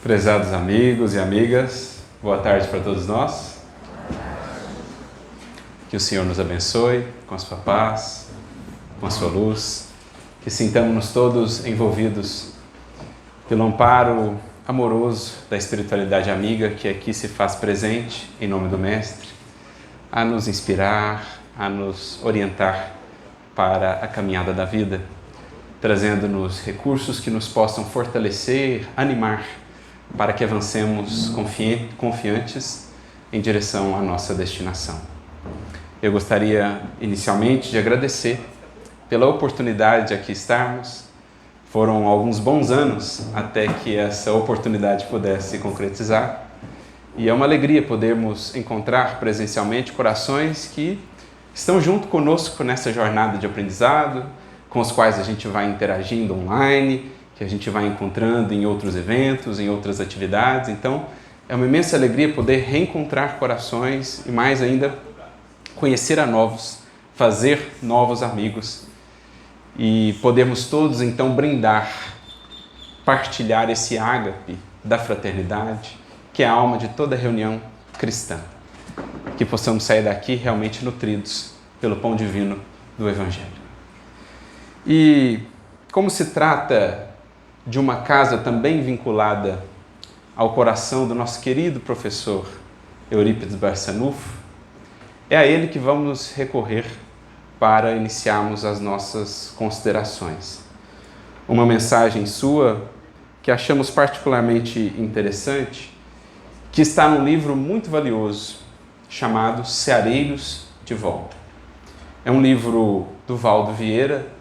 Prezados amigos e amigas, boa tarde para todos nós. Que o Senhor nos abençoe com a sua paz, com a sua luz, que sintamos-nos todos envolvidos pelo amparo amoroso da espiritualidade amiga que aqui se faz presente em nome do Mestre, a nos inspirar, a nos orientar para a caminhada da vida, trazendo-nos recursos que nos possam fortalecer, animar, para que avancemos confiantes em direção à nossa destinação. Eu gostaria inicialmente de agradecer pela oportunidade de aqui estarmos. Foram alguns bons anos até que essa oportunidade pudesse se concretizar. E é uma alegria podermos encontrar presencialmente corações que estão junto conosco nessa jornada de aprendizado, com os quais a gente vai interagindo online, que a gente vai encontrando em outros eventos, em outras atividades. Então, é uma imensa alegria poder reencontrar corações e, mais ainda, conhecer a novos, fazer novos amigos e podermos todos, então, brindar, partilhar esse ágape da fraternidade, que é a alma de toda reunião cristã. Que possamos sair daqui realmente nutridos pelo pão divino do Evangelho. E como se trata de uma casa também vinculada ao coração do nosso querido professor Eurípides Barçanufo, é a ele que vamos recorrer para iniciarmos as nossas considerações. Uma mensagem sua que achamos particularmente interessante, que está num livro muito valioso chamado Ceareiros de Volta. É um livro do Valdo Vieira.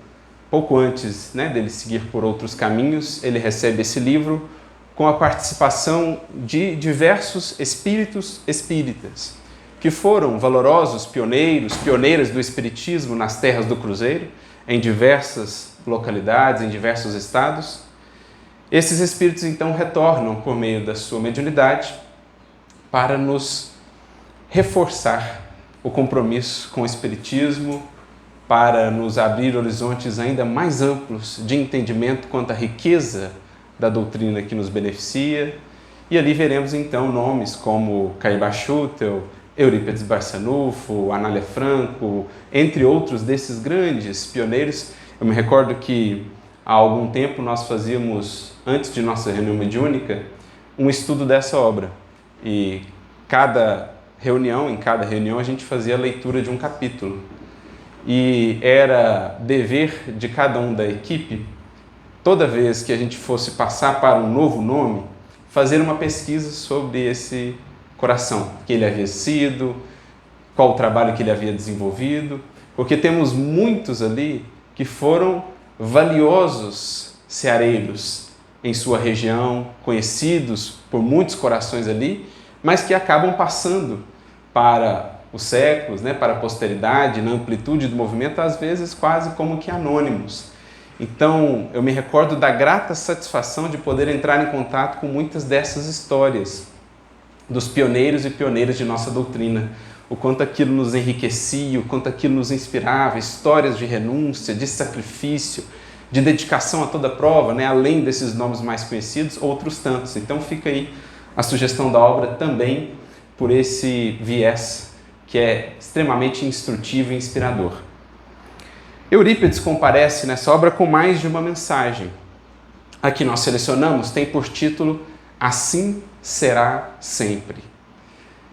Pouco antes dele seguir por outros caminhos, ele recebe esse livro com a participação de diversos espíritos espíritas, que foram valorosos pioneiras do espiritismo nas terras do Cruzeiro, em diversas localidades, em diversos estados. Esses espíritos, então, retornam por meio da sua mediunidade para nos reforçar o compromisso com o espiritismo, para nos abrir horizontes ainda mais amplos de entendimento quanto à riqueza da doutrina que nos beneficia. E ali veremos então nomes como Caiba Schutel, Eurípides Barçanufo, Anália Franco, entre outros desses grandes pioneiros. Eu me recordo que há algum tempo nós fazíamos, antes de nossa reunião mediúnica, um estudo dessa obra. E em cada reunião a gente fazia a leitura de um capítulo. E era dever de cada um da equipe, toda vez que a gente fosse passar para um novo nome, fazer uma pesquisa sobre esse coração, que ele havia sido, qual o trabalho que ele havia desenvolvido, porque temos muitos ali que foram valiosos ceareiros em sua região, conhecidos por muitos corações ali, mas que acabam passando para os séculos, para a posteridade, na amplitude do movimento, às vezes quase como que anônimos. Então, eu me recordo da grata satisfação de poder entrar em contato com muitas dessas histórias dos pioneiros e pioneiras de nossa doutrina. O quanto aquilo nos enriquecia, o quanto aquilo nos inspirava, histórias de renúncia, de sacrifício, de dedicação a toda prova, além desses nomes mais conhecidos, outros tantos. Então, fica aí a sugestão da obra também por esse viés que é extremamente instrutivo e inspirador. Eurípides comparece nessa obra com mais de uma mensagem. A que nós selecionamos tem por título Assim Será Sempre.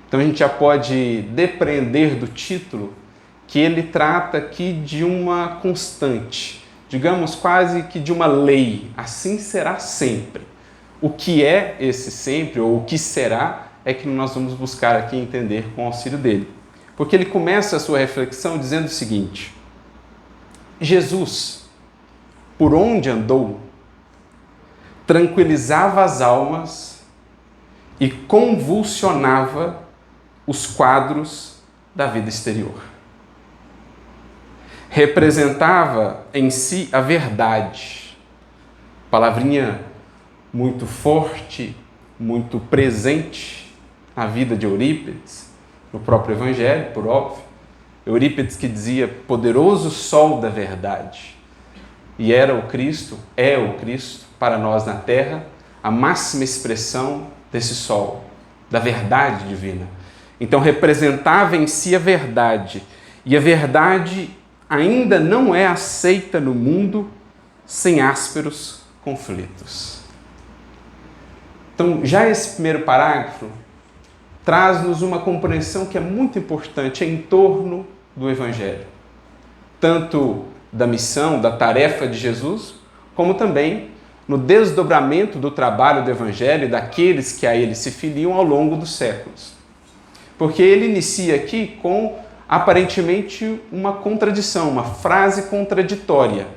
Então a gente já pode depreender do título que ele trata aqui de uma constante, digamos quase que de uma lei, assim será sempre. O que é esse sempre, ou o que será, é que nós vamos buscar aqui entender com o auxílio dele. Porque ele começa a sua reflexão dizendo o seguinte: Jesus, por onde andou, tranquilizava as almas e convulsionava os quadros da vida exterior. Representava em si a verdade, palavrinha muito forte, muito presente na vida de Eurípides, no próprio Evangelho, por óbvio. Eurípides que dizia, poderoso sol da verdade. E era o Cristo, é o Cristo para nós na terra, a máxima expressão desse sol, da verdade divina. Então representava em si a verdade, e a verdade ainda não é aceita no mundo sem ásperos conflitos. Então, já esse primeiro parágrafo traz-nos uma compreensão que é muito importante em torno do Evangelho, tanto da missão, da tarefa de Jesus, como também no desdobramento do trabalho do Evangelho e daqueles que a ele se filiam ao longo dos séculos. Porque ele inicia aqui com, aparentemente, uma contradição, uma frase contraditória.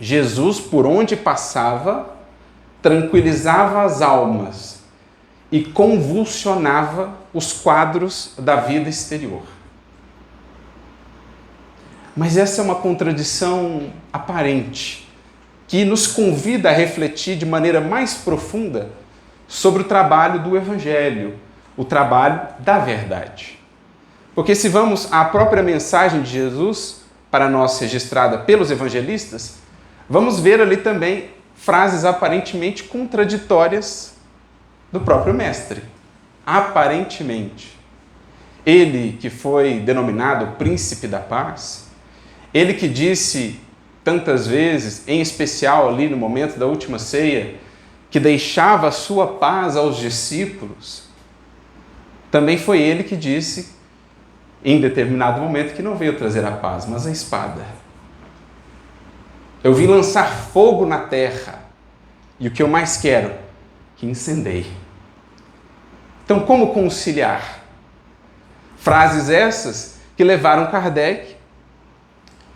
Jesus, por onde passava, tranquilizava as almas e convulsionava os quadros da vida exterior. Mas essa é uma contradição aparente, que nos convida a refletir de maneira mais profunda sobre o trabalho do Evangelho, o trabalho da verdade. Porque se vamos à própria mensagem de Jesus, para nós registrada pelos evangelistas, vamos ver ali também frases aparentemente contraditórias do próprio Mestre. Aparentemente. Ele que foi denominado Príncipe da Paz, ele que disse tantas vezes, em especial ali no momento da última ceia, que deixava a sua paz aos discípulos, também foi ele que disse, em determinado momento, que não veio trazer a paz, mas a espada. Eu vim lançar fogo na terra, e o que eu mais quero? Que incendeie. Então, como conciliar? Frases essas que levaram Kardec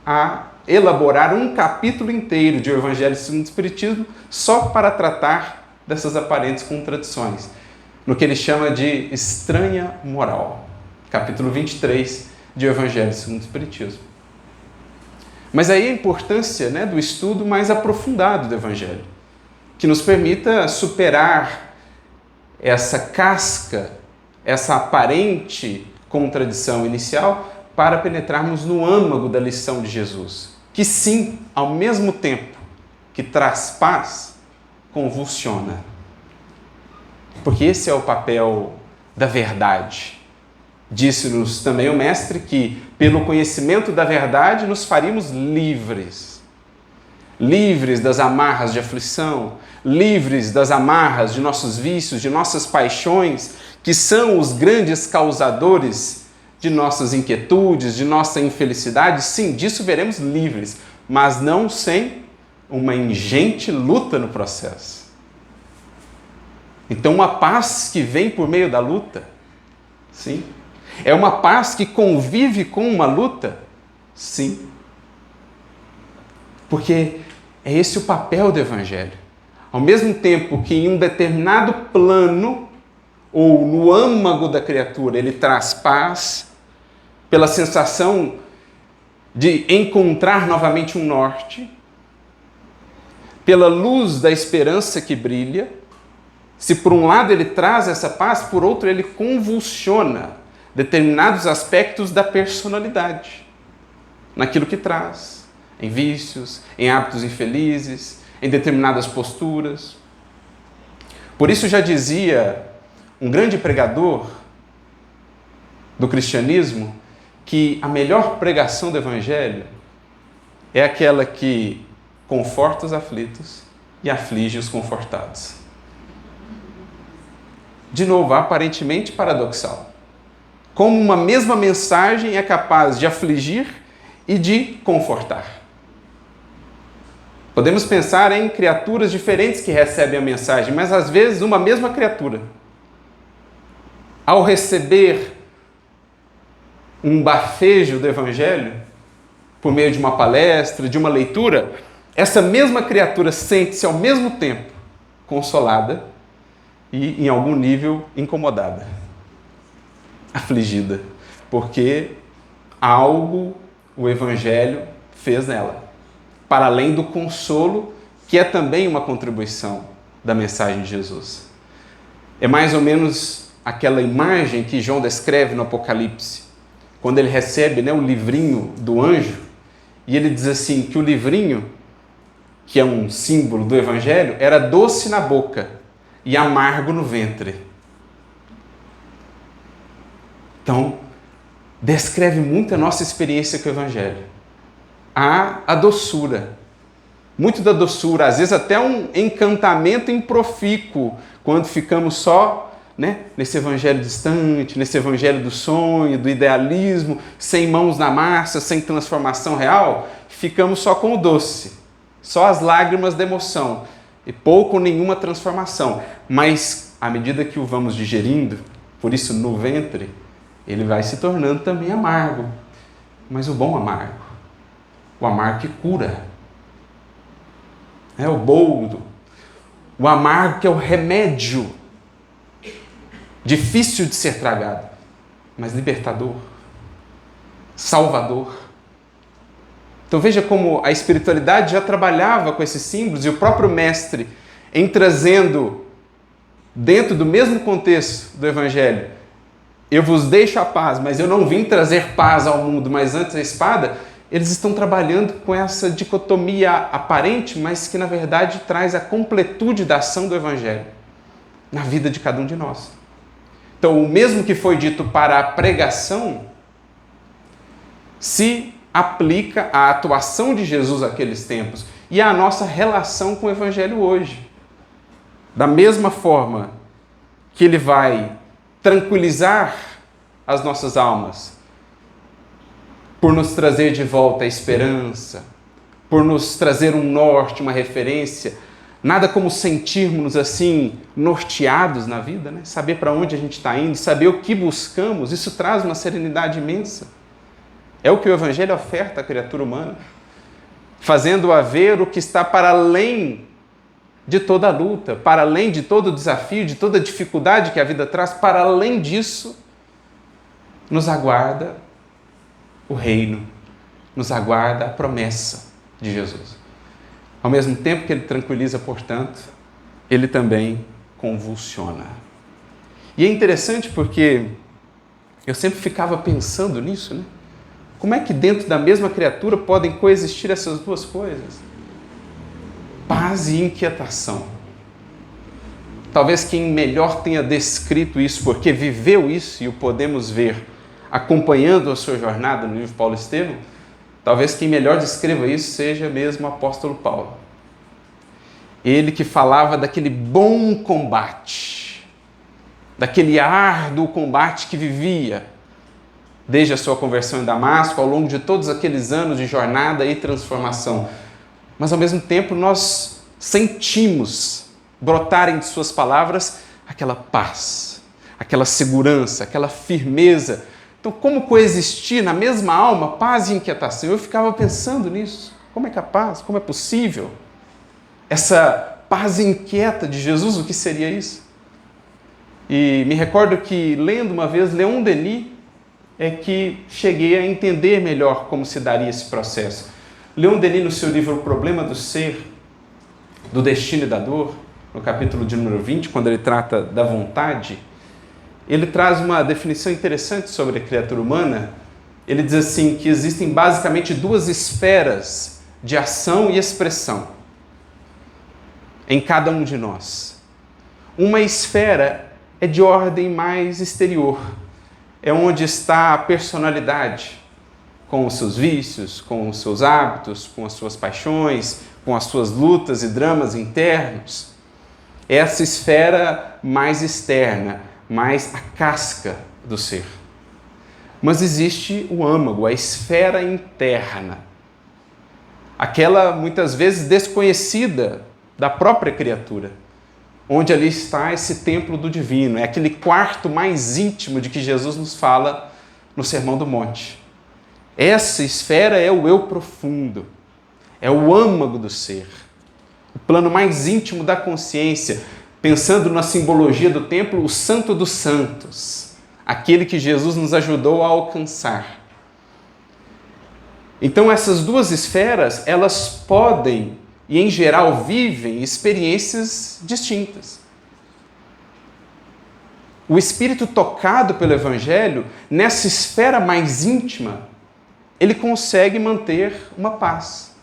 a elaborar um capítulo inteiro de O Evangelho segundo o Espiritismo só para tratar dessas aparentes contradições, no que ele chama de estranha moral. Capítulo 23 de O Evangelho segundo o Espiritismo. Mas aí a importância, do estudo mais aprofundado do Evangelho, que nos permita superar essa casca, essa aparente contradição inicial, para penetrarmos no âmago da lição de Jesus, que sim, ao mesmo tempo que traz paz, convulsiona. Porque esse é o papel da verdade. Disse-nos também o Mestre que, pelo conhecimento da verdade, nos faríamos livres. Livres das amarras de aflição, livres das amarras de nossos vícios, de nossas paixões, que são os grandes causadores de nossas inquietudes, de nossa infelicidade. Sim, disso veremos livres, mas não sem uma ingente luta no processo. Então, uma paz que vem por meio da luta, sim. É uma paz que convive com uma luta, sim. Porque é esse o papel do Evangelho. Ao mesmo tempo que em um determinado plano, ou no âmago da criatura, ele traz paz, pela sensação de encontrar novamente um norte, pela luz da esperança que brilha. Se por um lado ele traz essa paz, por outro ele convulsiona determinados aspectos da personalidade, naquilo que traz, em vícios, em hábitos infelizes, em determinadas posturas. Por isso já dizia um grande pregador do cristianismo que a melhor pregação do Evangelho é aquela que conforta os aflitos e aflige os confortados. De novo, aparentemente paradoxal. Como uma mesma mensagem é capaz de afligir e de confortar. Podemos pensar em criaturas diferentes que recebem a mensagem, mas às vezes uma mesma criatura, ao receber um bafejo do Evangelho, por meio de uma palestra, de uma leitura, essa mesma criatura sente-se ao mesmo tempo consolada e, em algum nível, incomodada, afligida, porque algo o Evangelho fez nela, para além do consolo, que é também uma contribuição da mensagem de Jesus. É mais ou menos aquela imagem que João descreve no Apocalipse, quando ele recebe o livrinho do anjo, e ele diz assim, que o livrinho que é um símbolo do Evangelho, era doce na boca e amargo no ventre. Então, descreve muito a nossa experiência com o Evangelho. Há a doçura, muito da doçura, às vezes até um encantamento improfícuo, quando ficamos só, nesse Evangelho distante, nesse Evangelho do sonho, do idealismo, sem mãos na massa, sem transformação real, ficamos só com o doce, só as lágrimas da emoção, e pouco ou nenhuma transformação. Mas, à medida que o vamos digerindo, por isso no ventre, ele vai se tornando também amargo. Mas o bom amargo, o amargo que cura, o boldo, o amargo que é o remédio, difícil de ser tragado, mas libertador, salvador. Então veja como a espiritualidade já trabalhava com esses símbolos, e o próprio Mestre, em trazendo, dentro do mesmo contexto do Evangelho, eu vos deixo a paz, mas eu não vim trazer paz ao mundo, mas antes a espada, eles estão trabalhando com essa dicotomia aparente, mas que na verdade traz a completude da ação do Evangelho na vida de cada um de nós. Então, o mesmo que foi dito para a pregação, se aplica à atuação de Jesus naqueles tempos e à nossa relação com o Evangelho hoje. Da mesma forma que ele vai tranquilizar as nossas almas, por nos trazer de volta a esperança, por nos trazer um norte, uma referência. Nada como sentirmos assim, norteados na vida, saber para onde a gente está indo, saber o que buscamos, isso traz uma serenidade imensa. É o que o Evangelho oferta à criatura humana, fazendo-a ver o que está para além de toda a luta, para além de todo o desafio, de toda a dificuldade que a vida traz, para além disso, nos aguarda o reino, nos aguarda a promessa de Jesus. Ao mesmo tempo que ele tranquiliza, portanto, ele também convulsiona. E é interessante porque eu sempre ficava pensando nisso, Como é que dentro da mesma criatura podem coexistir essas duas coisas? Paz e inquietação. Talvez quem melhor tenha descrito isso, porque viveu isso e o podemos ver acompanhando a sua jornada no livro Paulo Estevão, talvez quem melhor descreva isso seja mesmo o apóstolo Paulo. Ele que falava daquele bom combate, daquele árduo combate que vivia, desde a sua conversão em Damasco, ao longo de todos aqueles anos de jornada e transformação. Mas, ao mesmo tempo, nós sentimos brotarem de suas palavras aquela paz, aquela segurança, aquela firmeza. Então, como coexistir na mesma alma paz e inquietação? Eu ficava pensando nisso. Como é capaz? Como é possível? Essa paz inquieta de Jesus, o que seria isso? E me recordo que, lendo uma vez Leon Denis, é que cheguei a entender melhor como se daria esse processo. Leon Denis, no seu livro O Problema do Ser, do Destino e da Dor, no capítulo de número 20, quando ele trata da vontade, ele traz uma definição interessante sobre a criatura humana. Ele diz assim, que existem basicamente duas esferas de ação e expressão em cada um de nós. Uma esfera é de ordem mais exterior, é onde está a personalidade, com os seus vícios, com os seus hábitos, com as suas paixões, com as suas lutas e dramas internos. Essa esfera mais externa, mais a casca do ser. Mas existe o âmago, a esfera interna, aquela muitas vezes desconhecida da própria criatura, onde ali está esse templo do divino, é aquele quarto mais íntimo de que Jesus nos fala no Sermão do Monte. Essa esfera é o eu profundo, é o âmago do ser, o plano mais íntimo da consciência, pensando na simbologia do templo, o Santo dos Santos, aquele que Jesus nos ajudou a alcançar. Então essas duas esferas, elas podem, e em geral vivem, experiências distintas. O espírito tocado pelo Evangelho, nessa esfera mais íntima, ele consegue manter uma paz.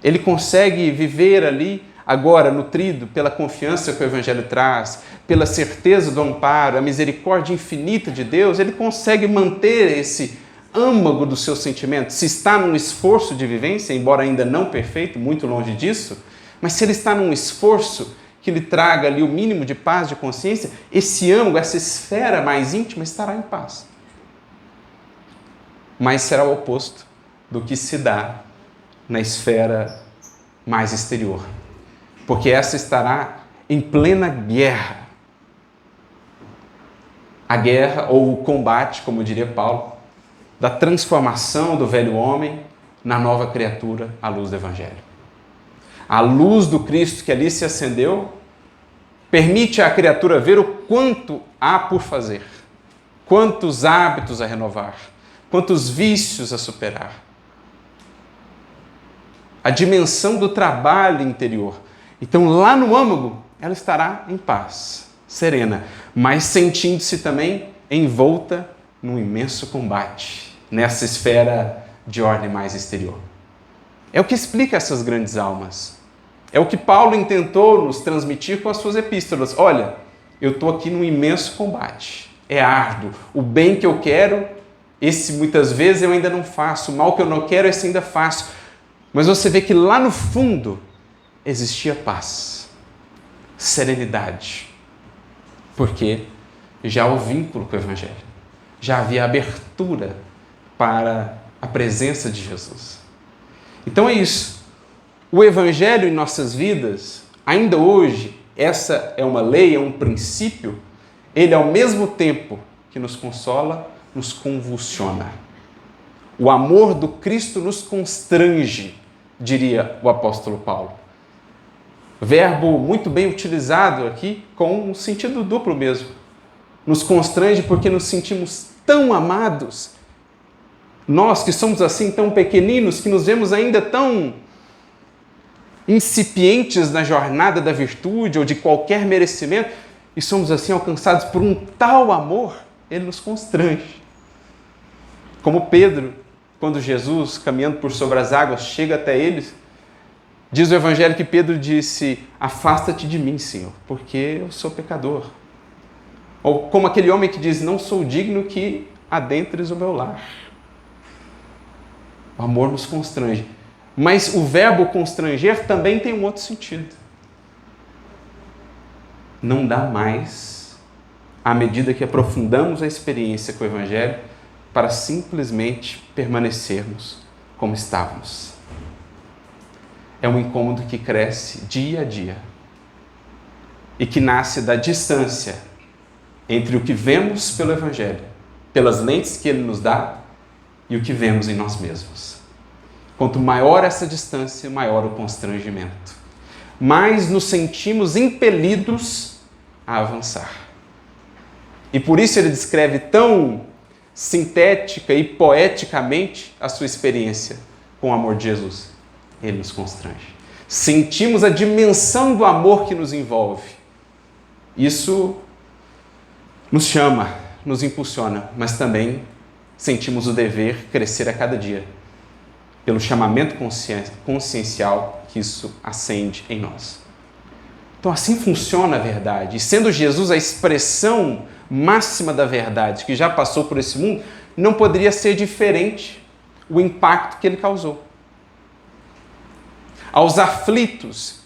Ele consegue viver ali, agora, nutrido pela confiança que o Evangelho traz, pela certeza do amparo, a misericórdia infinita de Deus, ele consegue manter esse âmago dos seus sentimentos. Se está num esforço de vivência, embora ainda não perfeito, muito longe disso, mas se ele está num esforço que lhe traga ali o mínimo de paz de consciência, esse âmago, essa esfera mais íntima estará em paz. Mas será o oposto do que se dá na esfera mais exterior. Porque essa estará em plena guerra. A guerra, ou o combate, como diria Paulo, da transformação do velho homem na nova criatura à luz do Evangelho. A luz do Cristo que ali se acendeu permite à criatura ver o quanto há por fazer, quantos hábitos a renovar, quantos vícios a superar. A dimensão do trabalho interior. Então, lá no âmago, ela estará em paz, serena, mas sentindo-se também envolta num imenso combate, nessa esfera de ordem mais exterior. É o que explica essas grandes almas. É o que Paulo intentou nos transmitir com as suas epístolas. Olha, eu estou aqui num imenso combate. É árduo. O bem que eu quero, esse muitas vezes eu ainda não faço. O mal que eu não quero, esse ainda faço. Mas você vê que lá no fundo existia paz, serenidade. Porque já há o vínculo com o Evangelho. Já havia abertura para a presença de Jesus. Então é isso. O Evangelho em nossas vidas, ainda hoje, essa é uma lei, é um princípio, ele ao mesmo tempo que nos consola, nos convulsiona. O amor do Cristo nos constrange, diria o apóstolo Paulo. Verbo muito bem utilizado aqui, com um sentido duplo mesmo. Nos constrange porque nos sentimos tão amados. Nós que somos assim tão pequeninos, que nos vemos ainda tão incipientes na jornada da virtude ou de qualquer merecimento, e somos assim alcançados por um tal amor, ele nos constrange. Como Pedro, quando Jesus, caminhando por sobre as águas, chega até eles, diz o Evangelho que Pedro disse: afasta-te de mim, Senhor, porque eu sou pecador. Ou como aquele homem que diz: não sou digno que adentres o meu lar. O amor nos constrange. Mas o verbo constranger também tem um outro sentido. Não dá mais, à medida que aprofundamos a experiência com o Evangelho, para simplesmente permanecermos como estávamos. É um incômodo que cresce dia a dia e que nasce da distância entre o que vemos pelo Evangelho, pelas lentes que ele nos dá, e o que vemos em nós mesmos. Quanto maior essa distância, maior o constrangimento. Mais nos sentimos impelidos a avançar. E por isso ele descreve tão sintética e poeticamente a sua experiência com o amor de Jesus. Ele nos constrange. Sentimos a dimensão do amor que nos envolve. Isso nos chama, nos impulsiona, mas também sentimos o dever crescer a cada dia, pelo chamamento consciencial que isso acende em nós. Então assim funciona a verdade. E sendo Jesus a expressão máxima da verdade que já passou por esse mundo, não poderia ser diferente o impacto que ele causou. Aos aflitos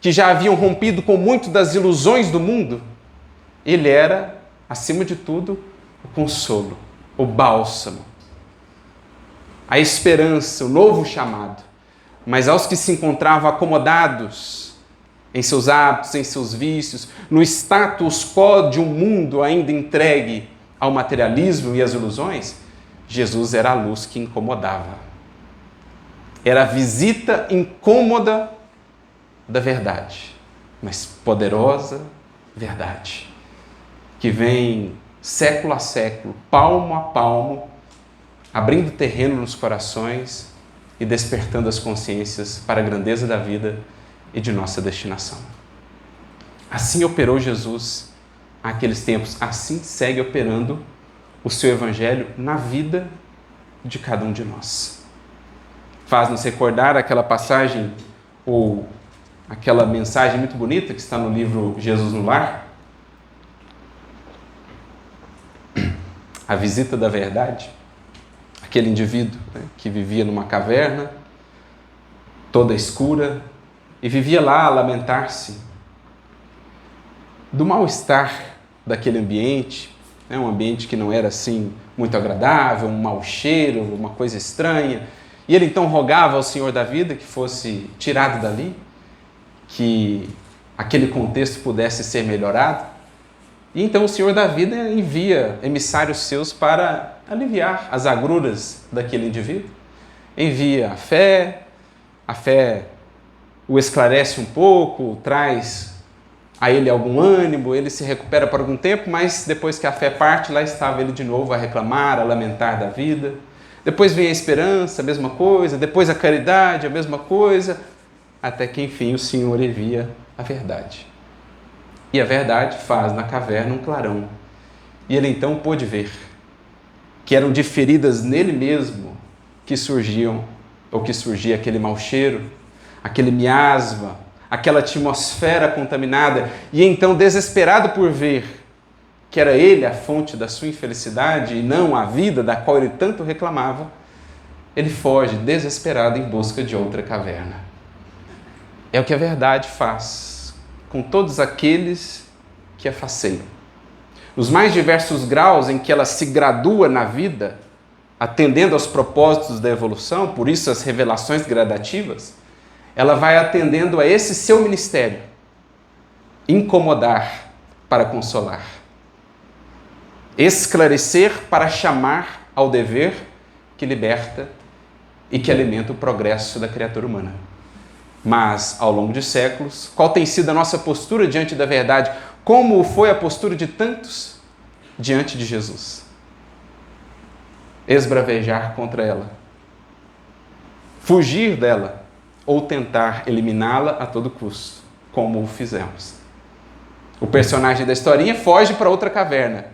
que já haviam rompido com muito das ilusões do mundo, ele era, acima de tudo, o consolo, o bálsamo, a esperança, o novo chamado. Mas aos que se encontravam acomodados em seus hábitos, em seus vícios, no status quo de um mundo ainda entregue ao materialismo e às ilusões, Jesus era a luz que incomodava. Era a visita incômoda da verdade, mas poderosa verdade, que vem século a século, palmo a palmo, abrindo terreno nos corações e despertando as consciências para a grandeza da vida e de nossa destinação. Assim operou Jesus naqueles tempos, assim segue operando o seu Evangelho na vida de cada um de nós. faz-nos recordar aquela passagem ou aquela mensagem muito bonita que está no livro Jesus no Lar. A visita da verdade. Aquele indivíduo, né, que vivia numa caverna, toda escura, e vivia lá a lamentar-se do mal-estar daquele ambiente, né, um ambiente que não era assim muito agradável, um mau cheiro, uma coisa estranha. E ele então rogava ao Senhor da vida que fosse tirado dali, que aquele contexto pudesse ser melhorado. E então o Senhor da vida envia emissários seus para aliviar as agruras daquele indivíduo. Envia a fé o esclarece um pouco, traz a ele algum ânimo, ele se recupera por algum tempo, mas depois que a fé parte, lá estava ele de novo a reclamar, a lamentar da vida. Depois vem a esperança, a mesma coisa, depois a caridade, a mesma coisa, até que enfim o Senhor envia a verdade. E a verdade faz na caverna um clarão. E ele então pôde ver que eram de feridas nele mesmo que surgia aquele mau cheiro, aquele miasma, aquela atmosfera contaminada. E então, desesperado por ver que era ele a fonte da sua infelicidade e não a vida da qual ele tanto reclamava, ele foge desesperado em busca de outra caverna. É o que a verdade faz com todos aqueles que a faceiam. Nos mais diversos graus em que ela se gradua na vida, atendendo aos propósitos da evolução, por isso as revelações gradativas, ela vai atendendo a esse seu ministério: incomodar para consolar, esclarecer para chamar ao dever que liberta e que alimenta o progresso da criatura humana. Mas, ao longo de séculos, qual tem sido a nossa postura diante da verdade? Como foi a postura de tantos diante de Jesus? Esbravejar contra ela, fugir dela ou tentar eliminá-la a todo custo, como o fizemos. O personagem da historinha foge para outra caverna,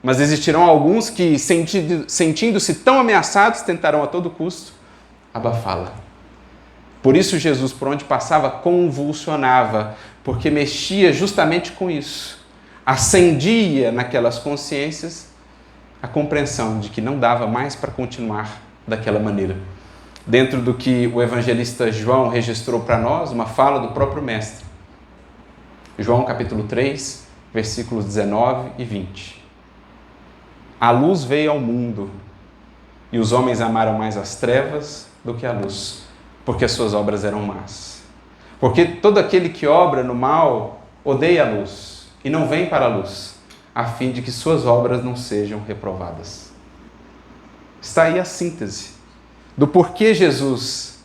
mas existirão alguns que, sentindo-se tão ameaçados, tentarão a todo custo abafá-la. Por isso Jesus, por onde passava, convulsionava, porque mexia justamente com isso. Acendia naquelas consciências a compreensão de que não dava mais para continuar daquela maneira. Dentro do que o evangelista João registrou para nós, uma fala do próprio Mestre. João capítulo 3, versículos 19 e 20. A luz veio ao mundo, e os homens amaram mais as trevas do que a luz, porque as suas obras eram más. Porque todo aquele que obra no mal odeia a luz e não vem para a luz, a fim de que suas obras não sejam reprovadas. Está aí a síntese do porquê Jesus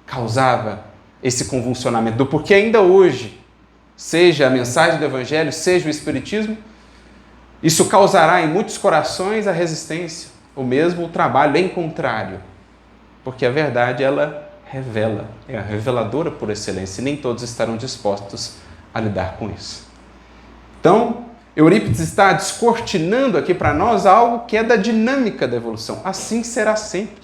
causava esse convulsionamento, do porquê ainda hoje, seja a mensagem do Evangelho, seja o Espiritismo, isso causará em muitos corações a resistência, ou mesmo o trabalho em contrário, porque a verdade, ela revela, é a reveladora por excelência, e nem todos estarão dispostos a lidar com isso. Então, Eurípides está descortinando aqui para nós algo que é da dinâmica da evolução. Assim será sempre.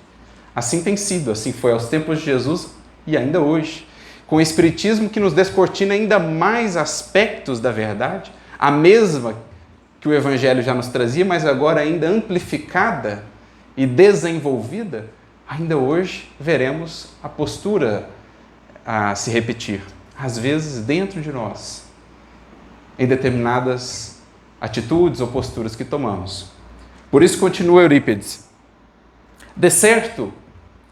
Assim tem sido, assim foi aos tempos de Jesus e ainda hoje. Com o Espiritismo que nos descortina ainda mais aspectos da verdade, a mesma que o Evangelho já nos trazia, mas agora ainda amplificada e desenvolvida, ainda hoje veremos a postura a se repetir, às vezes dentro de nós, em determinadas atitudes ou posturas que tomamos. Por isso continua Eurípides. De certo,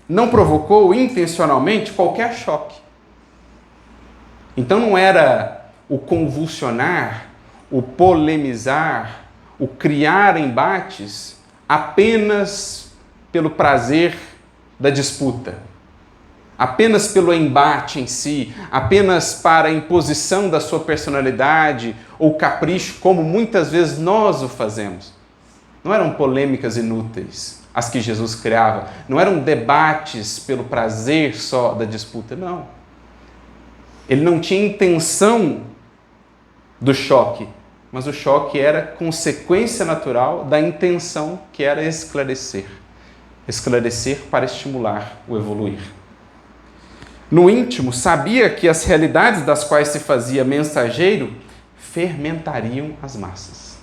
não provocou intencionalmente qualquer choque. Então não era o convulsionar, o polemizar, o criar embates apenas pelo prazer da disputa, apenas pelo embate em si, apenas para a imposição da sua personalidade ou capricho, como muitas vezes nós o fazemos. Não eram polêmicas inúteis as que Jesus criava, não eram debates pelo prazer só da disputa, não. Ele não tinha intenção do choque, mas o choque era consequência natural da intenção que era esclarecer. esclarecer para estimular o evoluir. No íntimo, sabia que as realidades das quais se fazia mensageiro fermentariam as massas.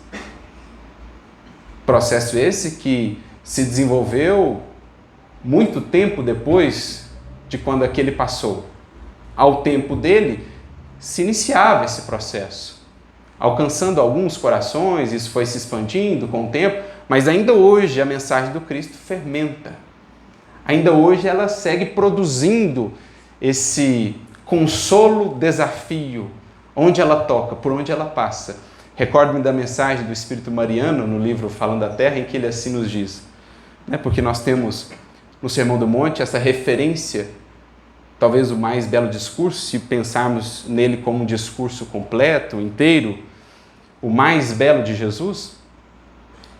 Processo esse que se desenvolveu muito tempo depois de quando aquele passou. Ao tempo dele, se iniciava esse processo, alcançando alguns corações, isso foi se expandindo com o tempo, mas ainda hoje a mensagem do Cristo fermenta. Ainda hoje ela segue produzindo esse consolo-desafio, onde ela toca, por onde ela passa. Recordo-me da mensagem do Espírito Mariano, no livro Falando da Terra, em que ele assim nos diz, porque nós temos no Sermão do Monte essa referência, talvez o mais belo discurso, se pensarmos nele como um discurso completo, inteiro, o mais belo de Jesus,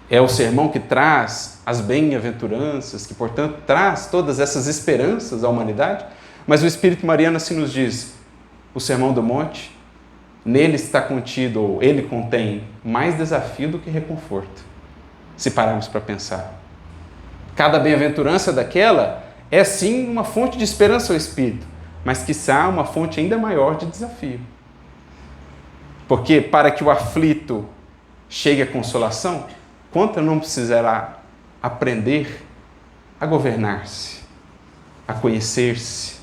é o sermão que traz as bem-aventuranças, que, portanto, traz todas essas esperanças à humanidade. Mas o Espírito Mariano assim nos diz, o Sermão do Monte, nele está contido, ou ele contém, mais desafio do que reconforto, se pararmos para pensar. Cada bem-aventurança daquela é sim uma fonte de esperança ao Espírito, mas quiçá uma fonte ainda maior de desafio. Porque para que o aflito chegue à consolação, quanto não precisará aprender a governar-se, a conhecer-se.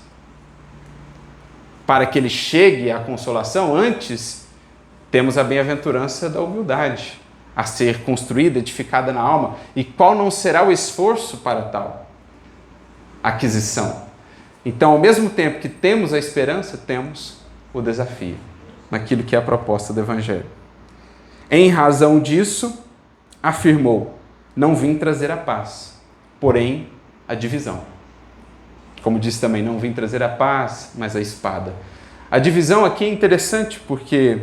Para que ele chegue à consolação, antes temos a bem-aventurança da humildade, a ser construída, edificada na alma. E qual não será o esforço para tal aquisição? Então, ao mesmo tempo que temos a esperança, temos o desafio, naquilo que é a proposta do Evangelho. Em razão disso, afirmou, não vim trazer a paz, porém a divisão. Como disse também, não vim trazer a paz, mas a espada. A divisão aqui é interessante porque,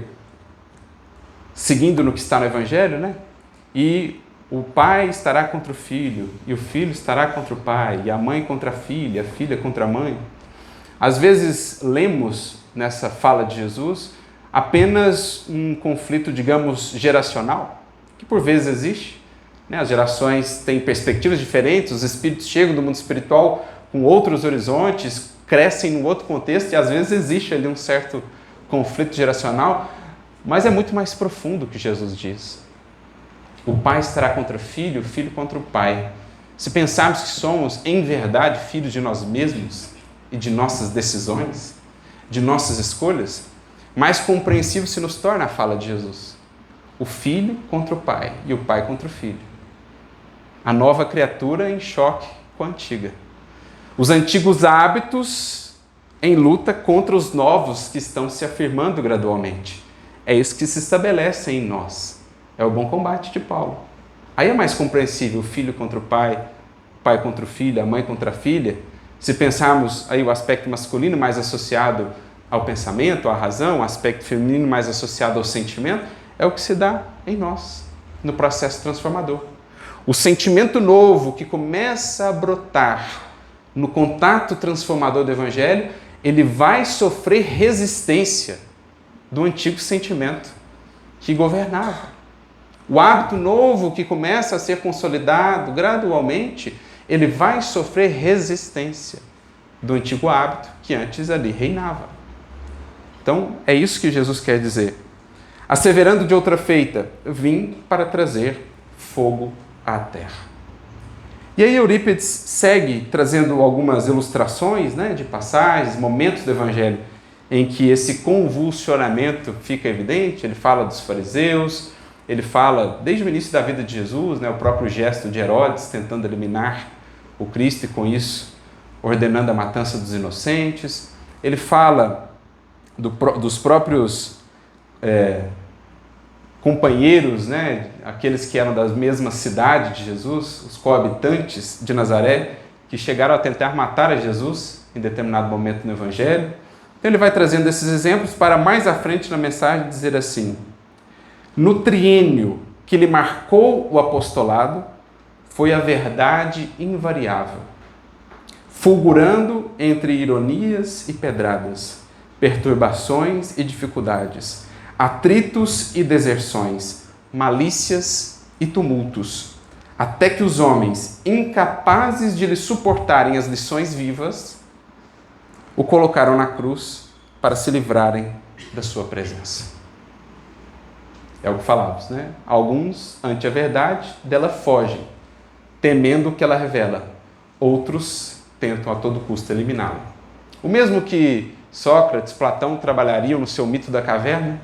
seguindo no que está no Evangelho, e o pai estará contra o filho, e o filho estará contra o pai, e a mãe contra a filha contra a mãe. Às vezes lemos nessa fala de Jesus apenas um conflito, digamos, geracional, que por vezes existe. As gerações têm perspectivas diferentes, os espíritos chegam do mundo espiritual com outros horizontes, crescem num outro contexto e às vezes existe ali um certo conflito geracional, mas é muito mais profundo o que Jesus diz. O pai estará contra o filho contra o pai. Se pensarmos que somos, em verdade, filhos de nós mesmos e de nossas decisões, de nossas escolhas, mais compreensível se nos torna a fala de Jesus. O filho contra o pai e o pai contra o filho. A nova criatura em choque com a antiga. Os antigos hábitos em luta contra os novos que estão se afirmando gradualmente. É isso que se estabelece em nós. É o bom combate de Paulo. Aí é mais compreensível o filho contra o pai contra o filho, a mãe contra a filha. Se pensarmos aí o aspecto masculino mais associado ao pensamento, à razão, o aspecto feminino mais associado ao sentimento, é o que se dá em nós, no processo transformador. O sentimento novo que começa a brotar no contato transformador do Evangelho, ele vai sofrer resistência do antigo sentimento que governava. O hábito novo que começa a ser consolidado gradualmente, ele vai sofrer resistência do antigo hábito que antes ali reinava. Então, é isso que Jesus quer dizer. Asseverando de outra feita, vim para trazer fogo à terra. E aí Eurípides segue trazendo algumas ilustrações, de passagens, momentos do Evangelho em que esse convulsionamento fica evidente. Ele fala dos fariseus, ele fala desde o início da vida de Jesus, o próprio gesto de Herodes tentando eliminar o Cristo e com isso ordenando a matança dos inocentes. Ele fala dos próprios companheiros, aqueles que eram da mesma cidade de Jesus, os coabitantes de Nazaré, que chegaram a tentar matar a Jesus em determinado momento no Evangelho. Então ele vai trazendo esses exemplos para mais à frente na mensagem dizer assim: no triênio que lhe marcou o apostolado, foi a verdade invariável, fulgurando entre ironias e pedradas, perturbações e dificuldades, atritos e deserções, malícias e tumultos, até que os homens, incapazes de lhe suportarem as lições vivas, o colocaram na cruz para se livrarem da sua presença. É o que falávamos, né? Alguns, ante a verdade, dela fogem, temendo o que ela revela. Outros tentam a todo custo eliminá-la. O mesmo que Sócrates, Platão trabalhariam no seu mito da caverna,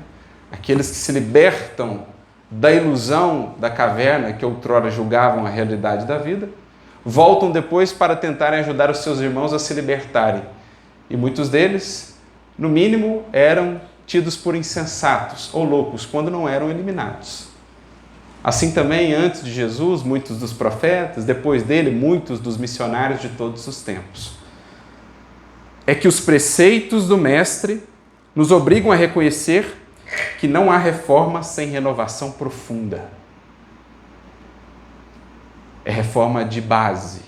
aqueles que se libertam da ilusão da caverna, que outrora julgavam a realidade da vida, voltam depois para tentarem ajudar os seus irmãos a se libertarem. E muitos deles, no mínimo, eram tidos por insensatos ou loucos, quando não eram eliminados. Assim também, antes de Jesus, muitos dos profetas, depois dele, muitos dos missionários de todos os tempos. É que os preceitos do Mestre nos obrigam a reconhecer que não há reforma sem renovação profunda. É reforma de base,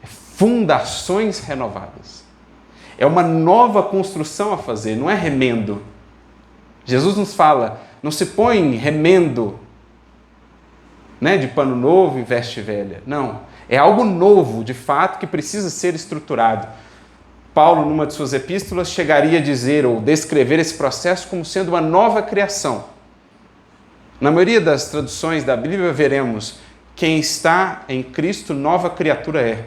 é fundações renovadas. É uma nova construção a fazer, não é remendo. Jesus nos fala, não se põe remendo, né, de pano novo e veste velha. Não, é algo novo, de fato, que precisa ser estruturado. Paulo, numa de suas epístolas, chegaria a dizer ou descrever esse processo como sendo uma nova criação. Na maioria das traduções da Bíblia veremos quem está em Cristo, nova criatura é.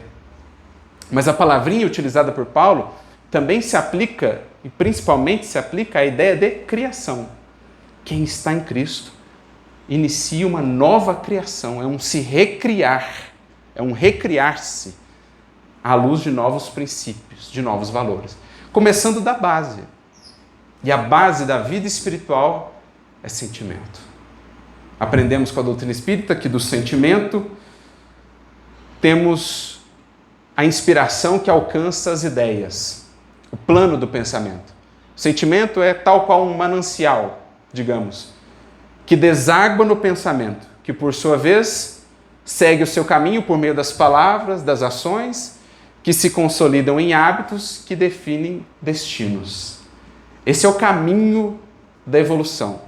Mas a palavrinha utilizada por Paulo também se aplica, e principalmente se aplica à ideia de criação. Quem está em Cristo inicia uma nova criação, é um se recriar, é um recriar-se à luz de novos princípios, de novos valores. Começando da base. E a base da vida espiritual é sentimento. Aprendemos com a doutrina espírita que do sentimento temos a inspiração que alcança as ideias, o plano do pensamento. O sentimento é tal qual um manancial, digamos, que deságua no pensamento, que por sua vez segue o seu caminho por meio das palavras, das ações, que se consolidam em hábitos que definem destinos. Esse é o caminho da evolução.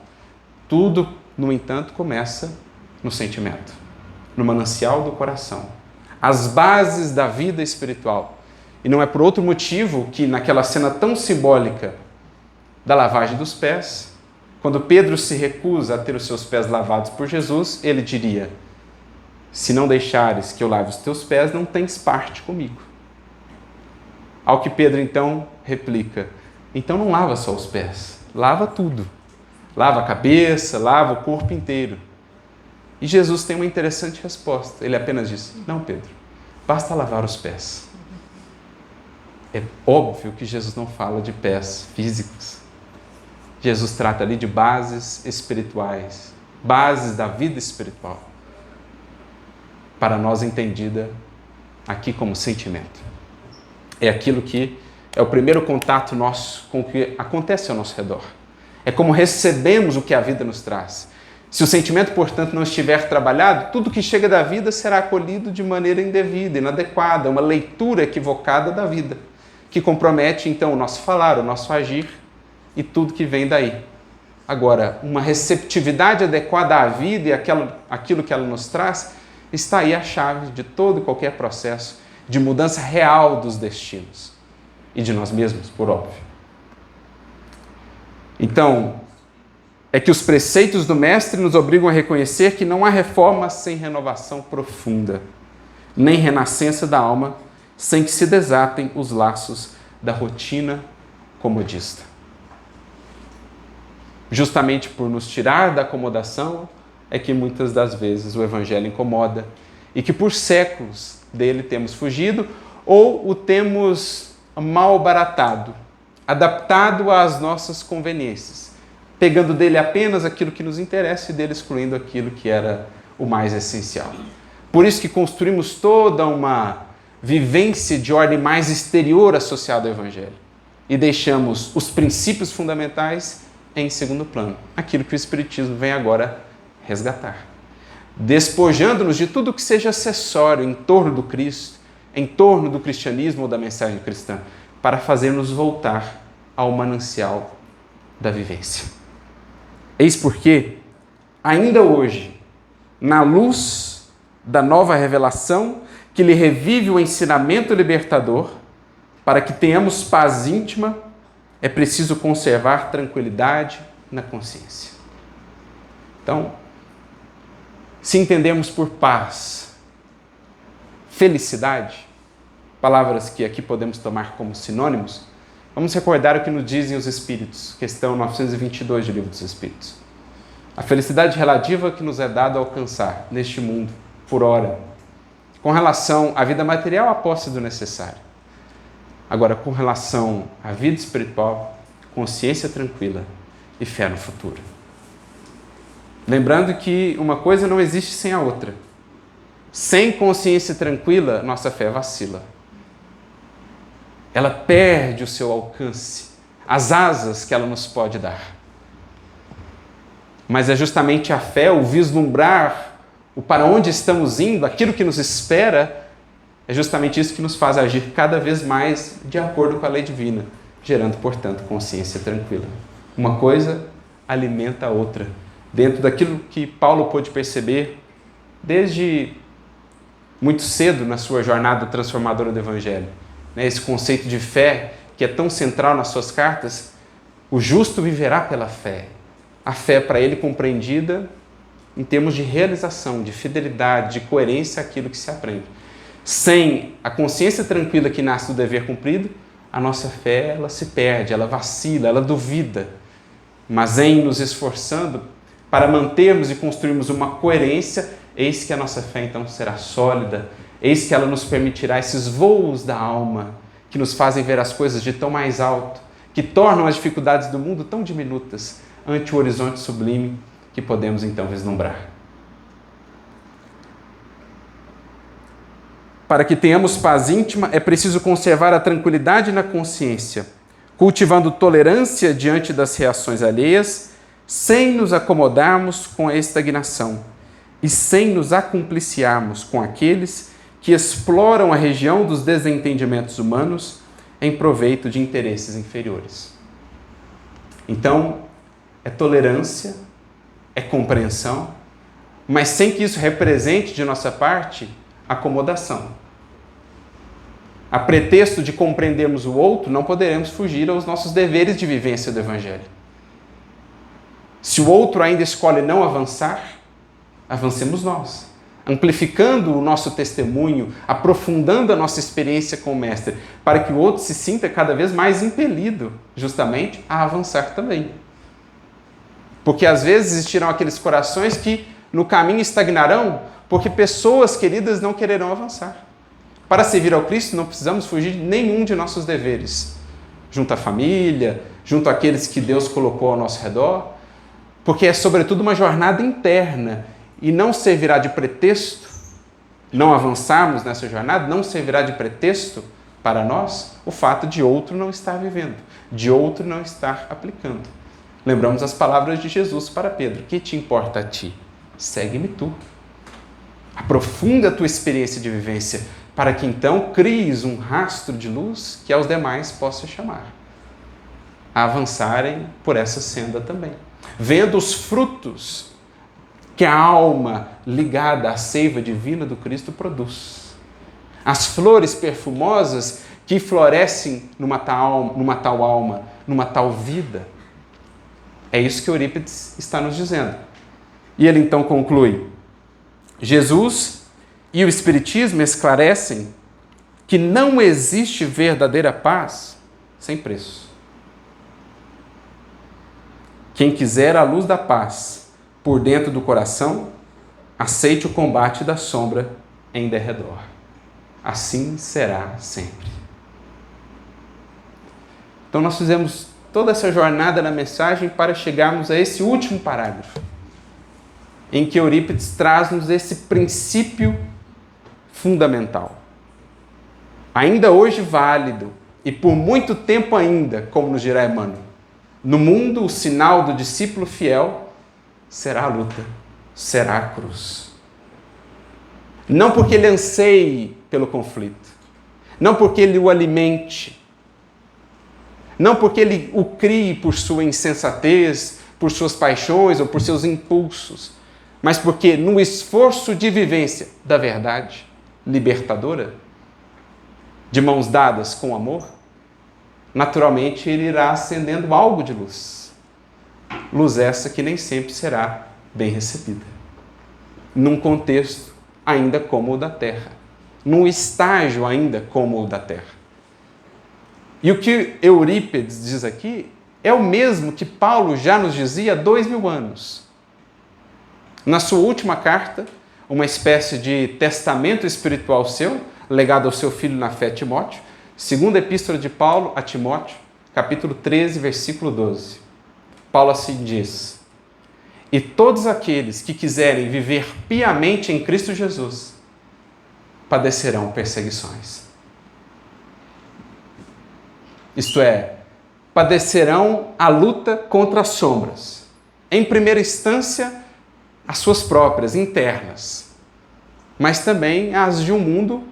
Tudo, no entanto, começa no sentimento, no manancial do coração. As bases da vida espiritual. E não é por outro motivo que naquela cena tão simbólica da lavagem dos pés, quando Pedro se recusa a ter os seus pés lavados por Jesus, ele diria: se não deixares que eu lave os teus pés, não tens parte comigo. Ao que Pedro então replica: então não lava só os pés, lava tudo. Lava a cabeça, lava o corpo inteiro. E Jesus tem uma interessante resposta. Ele apenas diz: não, Pedro, basta lavar os pés. É óbvio que Jesus não fala de pés físicos. Jesus trata ali de bases espirituais, bases da vida espiritual, para nós entendida aqui como sentimento. É aquilo que é o primeiro contato nosso com o que acontece ao nosso redor. É como recebemos o que a vida nos traz. Se o sentimento, portanto, não estiver trabalhado, tudo que chega da vida será acolhido de maneira indevida, inadequada, uma leitura equivocada da vida, que compromete, então, o nosso falar, o nosso agir e tudo que vem daí. Agora, uma receptividade adequada à vida e aquilo que ela nos traz, está aí a chave de todo e qualquer processo de mudança real dos destinos e de nós mesmos, por óbvio. Então, é que os preceitos do Mestre nos obrigam a reconhecer que não há reforma sem renovação profunda, nem renascença da alma sem que se desatem os laços da rotina comodista. Justamente por nos tirar da acomodação é que muitas das vezes o Evangelho incomoda e que por séculos dele temos fugido ou o temos mal baratado, adaptado às nossas conveniências, pegando dele apenas aquilo que nos interessa e dele excluindo aquilo que era o mais essencial. Por isso que construímos toda uma vivência de ordem mais exterior associada ao Evangelho e deixamos os princípios fundamentais em segundo plano, aquilo que o Espiritismo vem agora resgatar, despojando-nos de tudo que seja acessório em torno do Cristo, em torno do cristianismo ou da mensagem cristã, para fazer-nos voltar ao manancial da vivência. Eis porque, ainda hoje, na luz da nova revelação que lhe revive o ensinamento libertador. Para que tenhamos paz íntima, é preciso conservar tranquilidade na consciência. Então, se entendemos por paz, felicidade, palavras que aqui podemos tomar como sinônimos, vamos recordar o que nos dizem os Espíritos, questão 922 do Livro dos Espíritos. A felicidade relativa que nos é dado alcançar neste mundo, por ora, com relação à vida material, a posse do necessário. Agora, com relação à vida espiritual, consciência tranquila e fé no futuro. Lembrando que uma coisa não existe sem a outra. Sem consciência tranquila, nossa fé vacila. Ela perde o seu alcance, as asas que ela nos pode dar. Mas é justamente a fé, o vislumbrar, o para onde estamos indo, aquilo que nos espera, é justamente isso que nos faz agir cada vez mais de acordo com a lei divina, gerando, portanto, consciência tranquila. Uma coisa alimenta a outra. Dentro daquilo que Paulo pôde perceber desde muito cedo na sua jornada transformadora do Evangelho. Esse conceito de fé, que é tão central nas suas cartas, o justo viverá pela fé. A fé para ele compreendida em termos de realização, de fidelidade, de coerência àquilo que se aprende. Sem a consciência tranquila que nasce do dever cumprido, a nossa fé ela se perde, ela vacila, ela duvida. Mas em nos esforçando para mantermos e construirmos uma coerência, eis que a nossa fé então será sólida, eis que ela nos permitirá esses voos da alma, que nos fazem ver as coisas de tão mais alto, que tornam as dificuldades do mundo tão diminutas ante o horizonte sublime que podemos então vislumbrar. Para que tenhamos paz íntima, é preciso conservar a tranquilidade na consciência, cultivando tolerância diante das reações alheias, sem nos acomodarmos com a estagnação e sem nos acumpliciarmos com aqueles que exploram a região dos desentendimentos humanos em proveito de interesses inferiores. Então, é tolerância, é compreensão, mas sem que isso represente de nossa parte acomodação. A pretexto de compreendermos o outro, não poderemos fugir aos nossos deveres de vivência do Evangelho. Se o outro ainda escolhe não avançar, avancemos nós, amplificando o nosso testemunho, aprofundando a nossa experiência com o Mestre, para que o outro se sinta cada vez mais impelido, justamente, a avançar também. Porque às vezes existirão aqueles corações que no caminho estagnarão, porque pessoas queridas não quererão avançar. Para servir ao Cristo, não precisamos fugir de nenhum de nossos deveres, junto à família, junto àqueles que Deus colocou ao nosso redor, porque é sobretudo uma jornada interna e não servirá de pretexto, não avançarmos nessa jornada, não servirá de pretexto para nós o fato de outro não estar vivendo, de outro não estar aplicando. Lembramos as palavras de Jesus para Pedro: que te importa a ti? Segue-me tu. Aprofunda a tua experiência de vivência, para que então cries um rastro de luz que aos demais possa chamar a avançarem por essa senda também, vendo os frutos que a alma ligada à seiva divina do Cristo produz. As flores perfumosas que florescem numa tal alma, numa tal vida. É isso que Eurípides está nos dizendo. E ele então conclui: Jesus e o Espiritismo esclarecem que não existe verdadeira paz sem preço. Quem quiser a luz da paz por dentro do coração, aceite o combate da sombra em derredor. Assim será sempre. Então nós fizemos toda essa jornada na mensagem para chegarmos a esse último parágrafo, em que Eurípides traz-nos esse princípio fundamental. Ainda hoje válido, e por muito tempo ainda, como nos dirá Emmanuel, no mundo o sinal do discípulo fiel será a luta, será a cruz. Não porque ele anseie pelo conflito, não porque ele o alimente, não porque ele o crie por sua insensatez, por suas paixões ou por seus impulsos, mas porque no esforço de vivência da verdade libertadora, de mãos dadas com amor, naturalmente ele irá acendendo algo de luz. Luz essa que nem sempre será bem recebida. Num contexto ainda como o da terra. Num estágio ainda como o da terra. E o que Eurípides diz aqui é o mesmo que Paulo já nos dizia há 2000 anos. Na sua última carta, uma espécie de testamento espiritual seu, legado ao seu filho na fé, Timóteo, segunda epístola de Paulo a Timóteo, capítulo 13, versículo 12. Paulo assim diz: e todos aqueles que quiserem viver piamente em Cristo Jesus padecerão perseguições. Isto é, padecerão a luta contra as sombras. Em primeira instância, as suas próprias, internas, mas também as de um mundo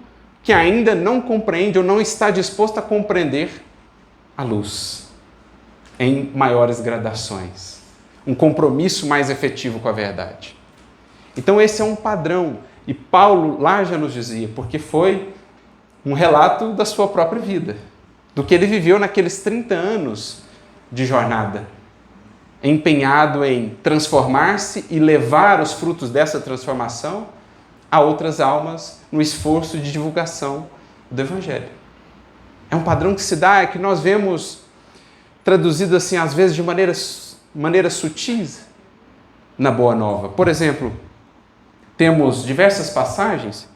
que ainda não compreende ou não está disposto a compreender a luz em maiores gradações. Um compromisso mais efetivo com a verdade. Então esse é um padrão. E Paulo lá já nos dizia, porque foi um relato da sua própria vida, do que ele viveu naqueles 30 anos de jornada, empenhado em transformar-se e levar os frutos dessa transformação a outras almas no esforço de divulgação do Evangelho. É um padrão que se dá, é que nós vemos traduzido assim, às vezes de maneiras sutis na Boa Nova. Por exemplo, temos diversas passagens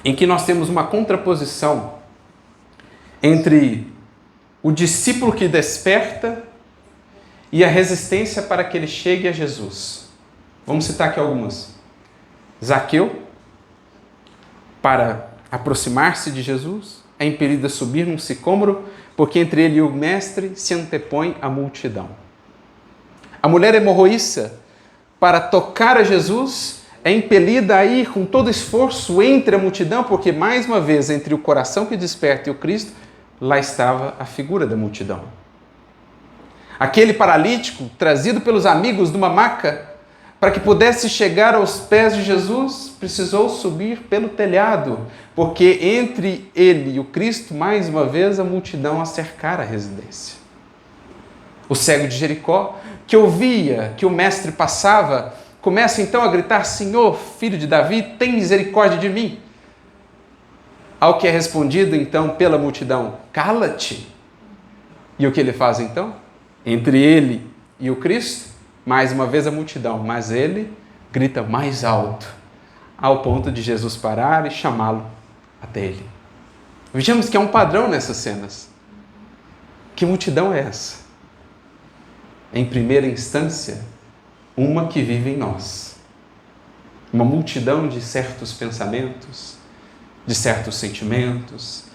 em que nós temos uma contraposição entre o discípulo que desperta e a resistência para que ele chegue a Jesus. Vamos citar aqui algumas. Zaqueu, para aproximar-se de Jesus, é impelido a subir num sicômoro, porque entre ele e o mestre se antepõe a multidão. A mulher hemorroíça, para tocar a Jesus, é impelida a ir com todo esforço entre a multidão, porque mais uma vez, entre o coração que desperta e o Cristo, lá estava a figura da multidão. Aquele paralítico, trazido pelos amigos de uma maca, para que pudesse chegar aos pés de Jesus, precisou subir pelo telhado, porque entre ele e o Cristo, mais uma vez, a multidão a cercar a residência. O cego de Jericó, que ouvia que o mestre passava, começa então a gritar: Senhor, filho de Davi, tem misericórdia de mim. Ao que é respondido então pela multidão: cala-te. E o que ele faz então? Entre ele e o Cristo, mais uma vez a multidão, mas ele grita mais alto, ao ponto de Jesus parar e chamá-lo até ele. Vejamos que há um padrão nessas cenas. Que multidão é essa? Em primeira instância, uma que vive em nós. Uma multidão de certos pensamentos, de certos sentimentos,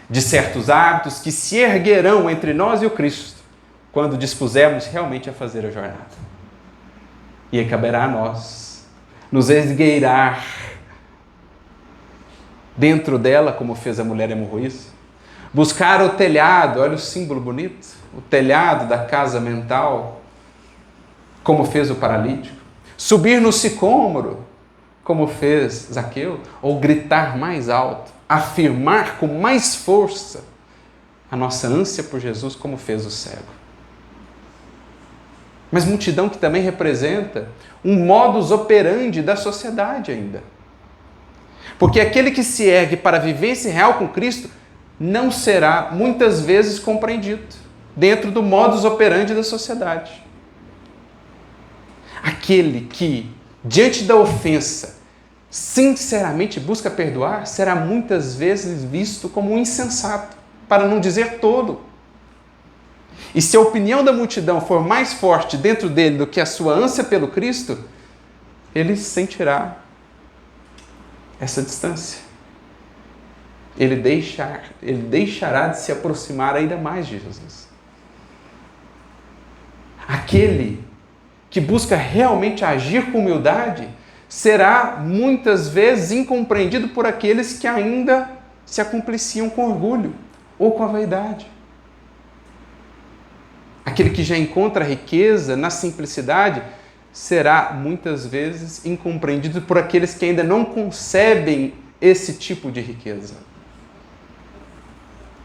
de certos hábitos que se erguerão entre nós e o Cristo, quando dispusermos realmente a fazer a jornada. E aí caberá a nós nos esgueirar dentro dela, como fez a mulher hemorroíça, buscar o telhado, olha o símbolo bonito, o telhado da casa mental, como fez o paralítico, subir no sicômoro, como fez Zaqueu, ou gritar mais alto, afirmar com mais força a nossa ânsia por Jesus, como fez o cego. Mas multidão que também representa um modus operandi da sociedade ainda. Porque aquele que se ergue para a vivência real com Cristo não será muitas vezes compreendido dentro do modus operandi da sociedade. Aquele que, diante da ofensa, sinceramente busca perdoar, será muitas vezes visto como um insensato, para não dizer tolo. E se a opinião da multidão for mais forte dentro dele do que a sua ânsia pelo Cristo, ele sentirá essa distância. Ele deixará de se aproximar ainda mais de Jesus. Aquele que busca realmente agir com humildade será muitas vezes incompreendido por aqueles que ainda se acompliciam com orgulho ou com a vaidade. Aquele que já encontra riqueza na simplicidade, será muitas vezes incompreendido por aqueles que ainda não concebem esse tipo de riqueza.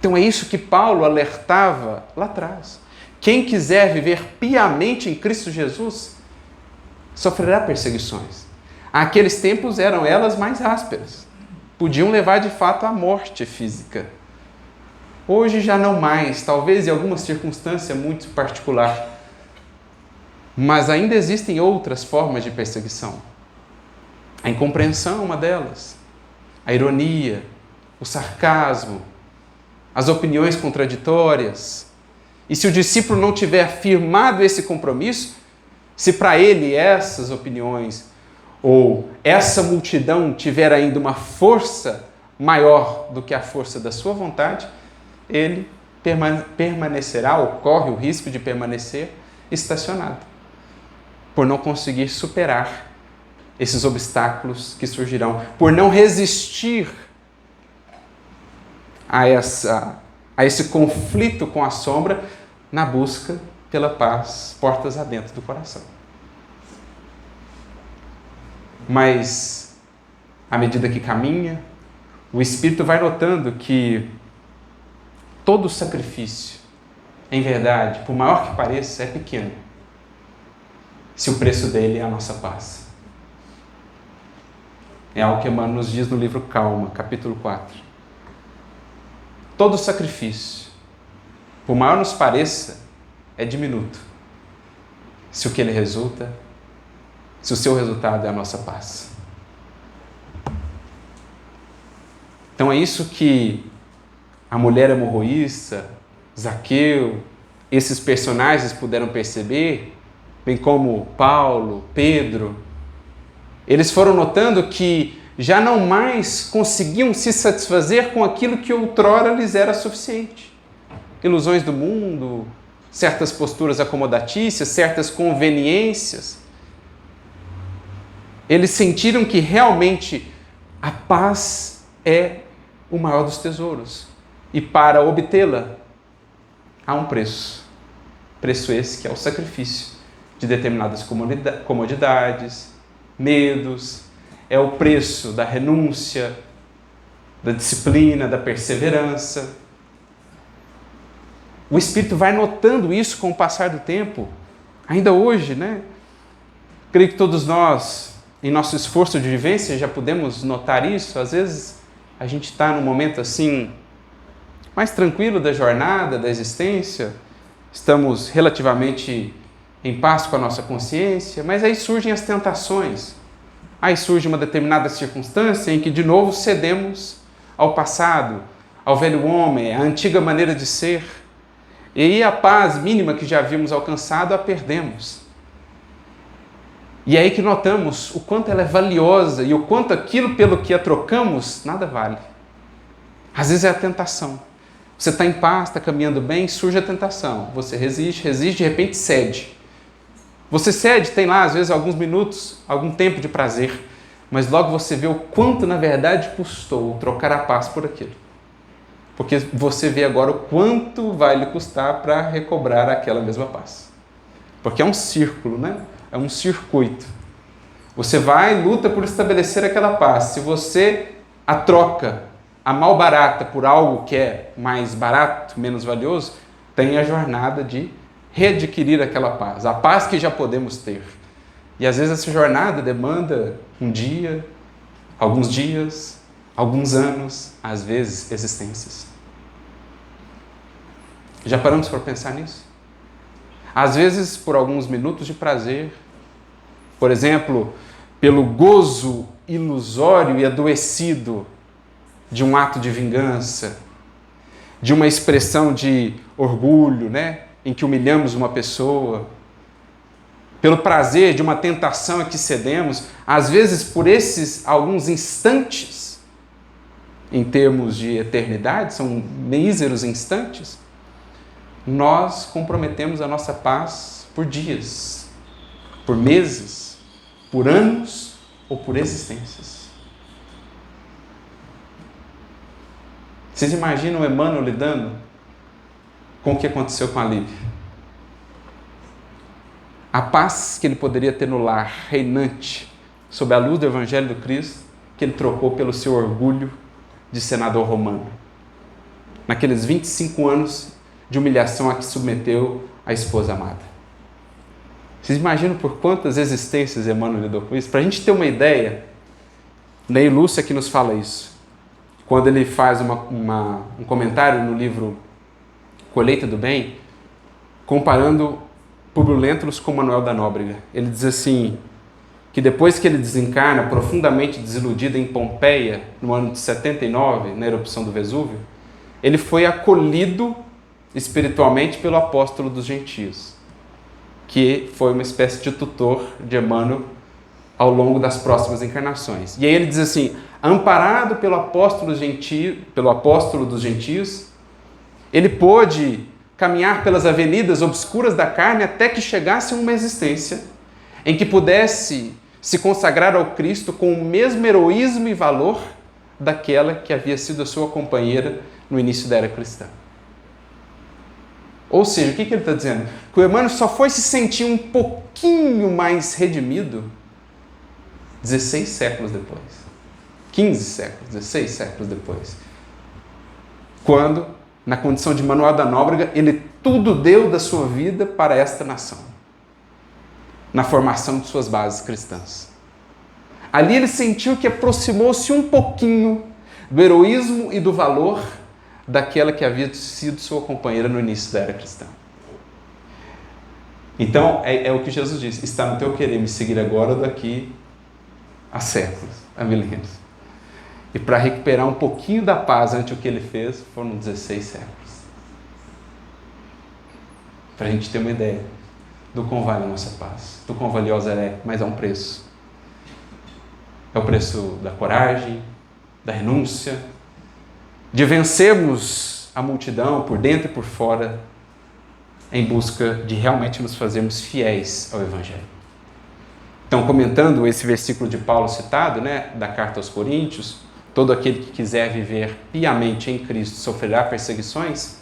Então é isso que Paulo alertava lá atrás. Quem quiser viver piamente em Cristo Jesus sofrerá perseguições. Aqueles tempos eram elas mais ásperas. Podiam levar de fato à morte física. Hoje já não mais, talvez em alguma circunstância muito particular. Mas ainda existem outras formas de perseguição. A incompreensão é uma delas. A ironia, o sarcasmo, as opiniões contraditórias. E se o discípulo não tiver firmado esse compromisso, se para ele essas opiniões ou essa multidão tiver ainda uma força maior do que a força da sua vontade, ele permanecerá, ou corre o risco de permanecer estacionado, por não conseguir superar esses obstáculos que surgirão, por não resistir a esse conflito com a sombra na busca pela paz, portas adentro do coração. Mas, à medida que caminha, o Espírito vai notando que todo sacrifício, em verdade, por maior que pareça, é pequeno, se o preço dele é a nossa paz. É algo que Emmanuel nos diz no livro Calma, capítulo 4. Todo sacrifício, por maior nos pareça, é diminuto, se o que ele resulta, se o seu resultado é a nossa paz. Então é isso que a mulher hemorroísta, Zaqueu, esses personagens puderam perceber, bem como Paulo, Pedro. Eles foram notando que já não mais conseguiam se satisfazer com aquilo que outrora lhes era suficiente. Ilusões do mundo, certas posturas acomodatícias, certas conveniências. Eles sentiram que realmente a paz é o maior dos tesouros. E para obtê-la, há um preço. Preço esse que é o sacrifício de determinadas comodidades, medos. É o preço da renúncia, da disciplina, da perseverança. O Espírito vai notando isso com o passar do tempo. Ainda hoje, né? Creio que todos nós, em nosso esforço de vivência, já podemos notar isso. Às vezes, a gente está num momento assim, mais tranquilo da jornada, da existência. Estamos relativamente em paz com a nossa consciência, mas aí surgem as tentações. Aí surge uma determinada circunstância em que, de novo, cedemos ao passado, ao velho homem, à antiga maneira de ser. E aí a paz mínima que já havíamos alcançado, a perdemos. E é aí que notamos o quanto ela é valiosa e o quanto aquilo pelo que a trocamos, nada vale. Às vezes é a tentação. Você está em paz, está caminhando bem, surge a tentação. Você resiste, de repente cede. Você cede, tem lá às vezes alguns minutos, algum tempo de prazer, mas logo você vê o quanto na verdade custou trocar a paz por aquilo. Porque você vê agora o quanto vai lhe custar para recobrar aquela mesma paz. Porque é um círculo, né? É um circuito. Você vai e luta por estabelecer aquela paz. Se você a troca, a mal barata por algo que é mais barato, menos valioso, tem a jornada de readquirir aquela paz. A paz que já podemos ter. E às vezes essa jornada demanda um dia, alguns dias, alguns anos, às vezes existências. Já paramos para pensar nisso? Às vezes por alguns minutos de prazer, por exemplo, pelo gozo ilusório e adoecido de um ato de vingança, de uma expressão de orgulho, né, em que humilhamos uma pessoa, pelo prazer de uma tentação a que cedemos, às vezes por esses alguns instantes, em termos de eternidade, são míseros instantes, nós comprometemos a nossa paz por dias, por meses, por anos ou por existências. Vocês imaginam Emmanuel lidando com o que aconteceu com a Lívia? a paz que ele poderia ter no lar, reinante, sob a luz do Evangelho do Cristo, que ele trocou pelo seu orgulho de senador romano. Naqueles 25 anos de humilhação a que submeteu a esposa amada. Vocês imaginam por quantas existências Emmanuel lidou com isso? Para a gente ter uma ideia, Ney Lúcia que nos fala isso. Quando ele faz um comentário no livro Colheita do Bem, comparando Públio Lentulus com Manuel da Nóbrega. Ele diz assim, que depois que ele desencarna, profundamente desiludido em Pompeia, no ano de 79, na erupção do Vesúvio, ele foi acolhido espiritualmente pelo apóstolo dos gentios, que foi uma espécie de tutor de Emmanuel ao longo das próximas encarnações. E aí ele diz assim, amparado pelo apóstolo dos gentios, ele pôde caminhar pelas avenidas obscuras da carne até que chegasse a uma existência em que pudesse se consagrar ao Cristo com o mesmo heroísmo e valor daquela que havia sido a sua companheira no início da era cristã. Ou seja, o que ele está dizendo? Que o Emmanuel só foi se sentir um pouquinho mais redimido 16 séculos depois. 15 séculos, 16 séculos depois. Quando, na condição de Manuel da Nóbrega, ele tudo deu da sua vida para esta nação. Na formação de suas bases cristãs. Ali ele sentiu que aproximou-se um pouquinho do heroísmo e do valor daquela que havia sido sua companheira no início da era cristã. Então, é o que Jesus disse, está no teu querer me seguir agora ou daqui a séculos, a milênios. E para recuperar um pouquinho da paz ante o que ele fez, foram 16 séculos. Para a gente ter uma ideia do quão vale a nossa paz, do quão valiosa ela é, mas há um preço. É o preço da coragem, da renúncia, de vencermos a multidão por dentro e por fora, em busca de realmente nos fazermos fiéis ao Evangelho. Então, comentando esse versículo de Paulo citado, da carta aos Coríntios, todo aquele que quiser viver piamente em Cristo sofrerá perseguições,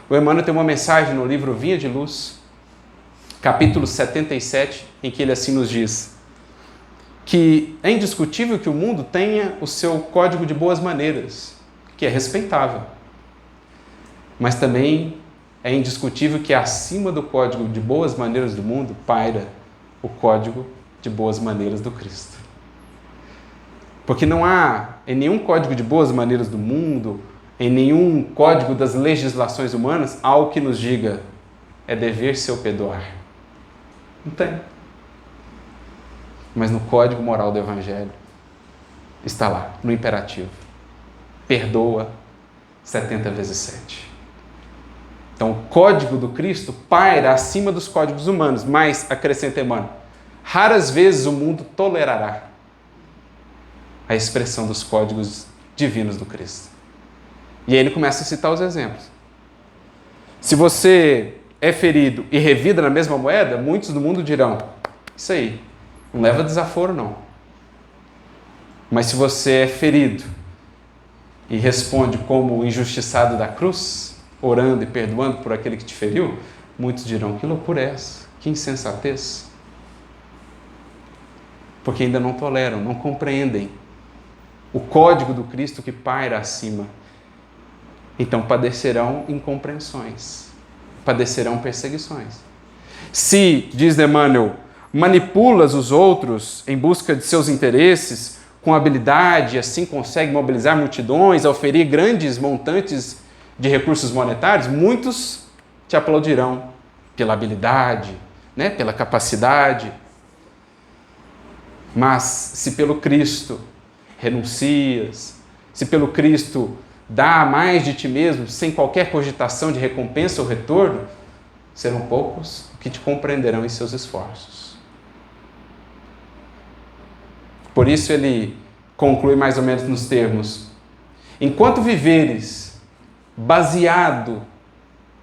o Emmanuel tem uma mensagem no livro Vinha de Luz, capítulo 77, em que ele assim nos diz que é indiscutível que o mundo tenha o seu código de boas maneiras, que é respeitável. Mas também é indiscutível que acima do código de boas maneiras do mundo paira o código de boas maneiras do Cristo. Porque não há em nenhum código de boas maneiras do mundo, em nenhum código das legislações humanas, algo que nos diga é dever seu perdoar. Não tem. Mas no código moral do Evangelho está lá, no imperativo. Perdoa 70 vezes 7. Então, o código do Cristo paira acima dos códigos humanos, mas, acrescenta Emmanuel, raras vezes o mundo tolerará a expressão dos códigos divinos do Cristo. E aí ele começa a citar os exemplos. Se você é ferido e revida na mesma moeda, muitos do mundo dirão, isso aí, não leva desaforo não. Mas se você é ferido e responde como o injustiçado da cruz, orando e perdoando por aquele que te feriu, muitos dirão, que loucura é essa? Que insensatez. Porque ainda não toleram, não compreendem o código do Cristo que paira acima. Então padecerão incompreensões, padecerão perseguições. Se, diz Emmanuel, manipulas os outros em busca de seus interesses, com habilidade, assim consegue mobilizar multidões, oferir grandes montantes de recursos monetários, muitos te aplaudirão pela habilidade, pela capacidade. Mas se pelo Cristo renuncias, se pelo Cristo dá mais de ti mesmo, sem qualquer cogitação de recompensa ou retorno, serão poucos que te compreenderão em seus esforços. Por isso ele conclui mais ou menos nos termos, enquanto viveres baseado,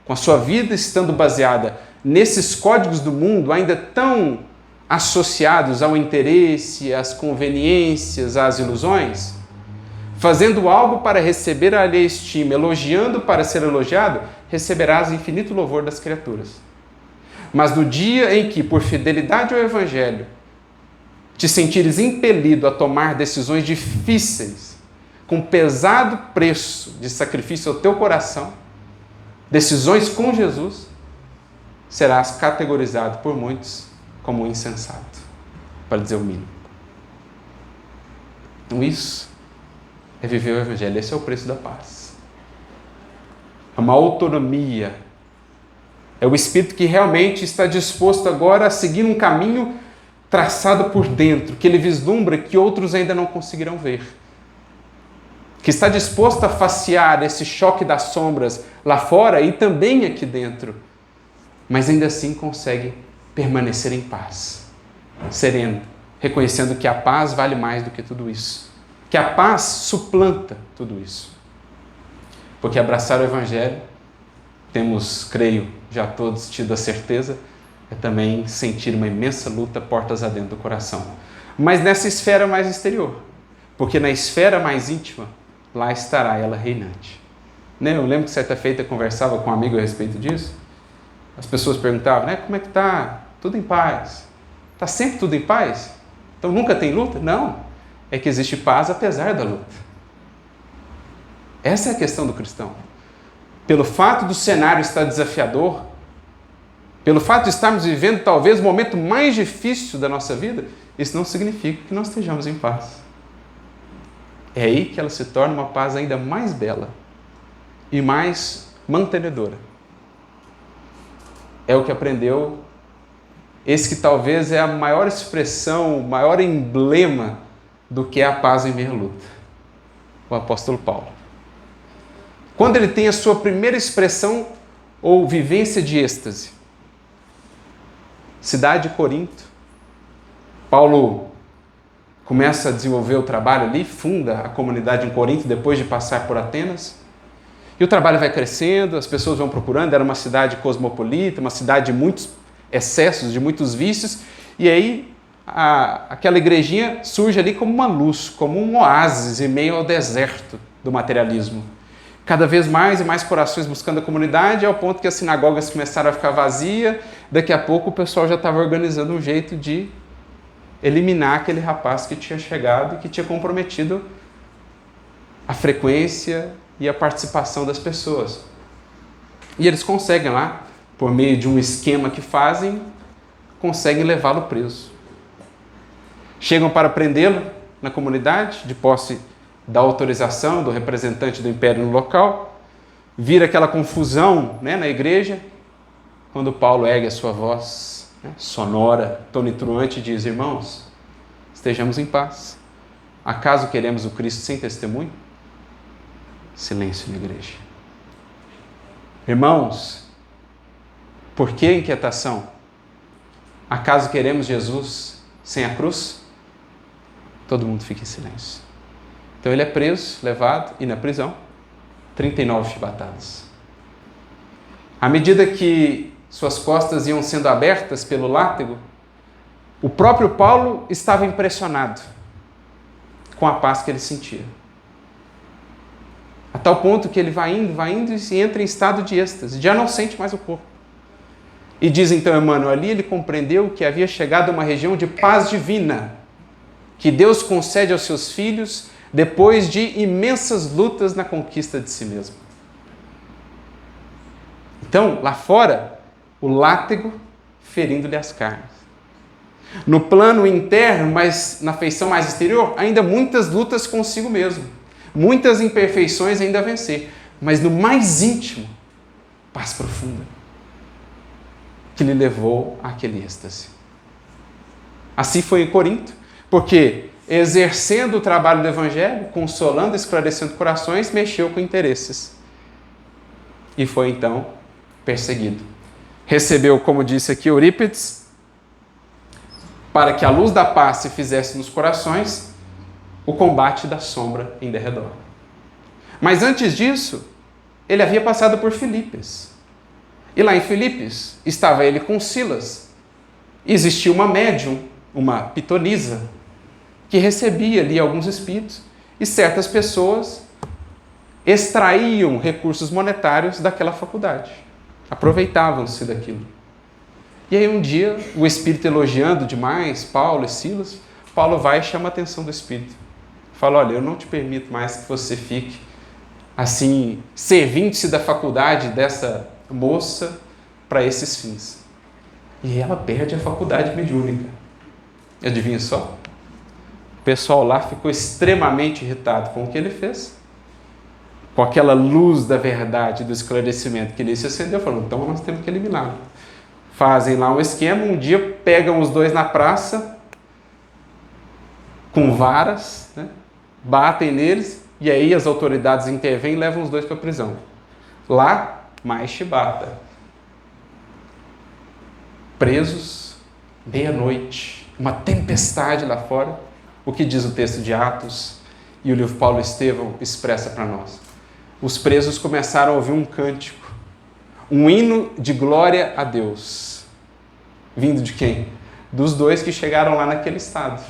com a sua vida estando baseada nesses códigos do mundo, ainda tão associados ao interesse, às conveniências, às ilusões, fazendo algo para receber a alheia estima, elogiando para ser elogiado, receberás infinito louvor das criaturas. Mas no dia em que, por fidelidade ao Evangelho, te sentires impelido a tomar decisões difíceis, com pesado preço de sacrifício ao teu coração, decisões com Jesus, serás categorizado por muitos como insensato, para dizer o mínimo. Então isso é viver o Evangelho, esse é o preço da paz. É uma autonomia, é o Espírito que realmente está disposto agora a seguir um caminho traçado por dentro, que ele vislumbra que outros ainda não conseguirão ver. Que está disposto a facear esse choque das sombras lá fora e também aqui dentro, mas ainda assim consegue permanecer em paz, sereno, reconhecendo que a paz vale mais do que tudo isso, que a paz suplanta tudo isso. Porque abraçar o Evangelho, temos, creio, já todos tido a certeza, é também sentir uma imensa luta portas adentro do coração. Mas nessa esfera mais exterior, porque na esfera mais íntima, lá estará ela reinante. Eu lembro que certa feita eu conversava com um amigo a respeito disso. As pessoas perguntavam, como é que está? Tudo em paz. Está sempre tudo em paz? Então nunca tem luta? Não. É que existe paz apesar da luta. Essa é a questão do cristão. Pelo fato do cenário estar desafiador, pelo fato de estarmos vivendo talvez o momento mais difícil da nossa vida, isso não significa que nós estejamos em paz. É aí que ela se torna uma paz ainda mais bela e mais mantenedora. É o que aprendeu esse que talvez é a maior expressão, o maior emblema do que é a paz em meio à luta, o apóstolo Paulo. Quando ele tem a sua primeira expressão ou vivência de êxtase, cidade de Corinto, Paulo começa a desenvolver o trabalho ali, funda a comunidade em Corinto depois de passar por Atenas. E o trabalho vai crescendo, as pessoas vão procurando, era uma cidade cosmopolita, uma cidade de muitos excessos, de muitos vícios. E aí aquela igrejinha surge ali como uma luz, como um oásis em meio ao deserto do materialismo. Cada vez mais e mais corações buscando a comunidade, ao ponto que as sinagogas começaram a ficar vazias. Daqui a pouco o pessoal já estava organizando um jeito de eliminar aquele rapaz que tinha chegado e que tinha comprometido a frequência e a participação das pessoas. E eles conseguem lá, por meio de um esquema que fazem, conseguem levá-lo preso. Chegam para prendê-lo na comunidade, de posse da autorização do representante do império no local. Vira aquela confusão na igreja, quando Paulo ergue a sua voz sonora, tonitruante, e diz: irmãos, estejamos em paz. Acaso queremos o Cristo sem testemunho? Silêncio na igreja. Irmãos, por que inquietação? Acaso queremos Jesus sem a cruz? Todo mundo fica em silêncio. Então ele é preso, levado, e na prisão, 39 chibatadas. À medida que suas costas iam sendo abertas pelo látego, o próprio Paulo estava impressionado com a paz que ele sentia. A tal ponto que ele vai indo e entra em estado de êxtase, já não sente mais o corpo. E diz então Emmanuel, ali ele compreendeu que havia chegado a uma região de paz divina, que Deus concede aos seus filhos depois de imensas lutas na conquista de si mesmo. Então, lá fora, o látego ferindo-lhe as carnes. No plano interno, mas na feição mais exterior, ainda muitas lutas consigo mesmo. Muitas imperfeições ainda a vencer. Mas no mais íntimo, paz profunda, que lhe levou àquele êxtase. Assim foi em Corinto, porque exercendo o trabalho do Evangelho, consolando e esclarecendo corações, mexeu com interesses. E foi então perseguido. Recebeu, como disse aqui Eurípides, para que a luz da paz se fizesse nos corações, o combate da sombra em derredor. Mas antes disso, ele havia passado por Filipos. E lá em Filipos estava ele com Silas. Existia uma médium, uma pitonisa, que recebia ali alguns espíritos, e certas pessoas extraíam recursos monetários daquela faculdade. Aproveitavam-se daquilo. E aí um dia, o Espírito elogiando demais Paulo e Silas, Paulo vai e chama a atenção do Espírito. Fala, olha, eu não te permito mais que você fique assim, servindo-se da faculdade dessa moça para esses fins. E ela perde a faculdade mediúnica. Adivinha só? O pessoal lá ficou extremamente irritado com o que ele fez. Com aquela luz da verdade, do esclarecimento que ele se acendeu, falou, então nós temos que eliminá-lo. Fazem lá um esquema, um dia pegam os dois na praça, com varas, né? Batem neles, e aí as autoridades intervêm e levam os dois para a prisão. Lá, mais chibata. Presos, meia-noite, uma tempestade lá fora. O que diz o texto de Atos e o livro Paulo e Estevão expressa para nós? Os presos começaram a ouvir um cântico, um hino de glória a Deus. Vindo de quem? Dos dois que chegaram lá naquele estado.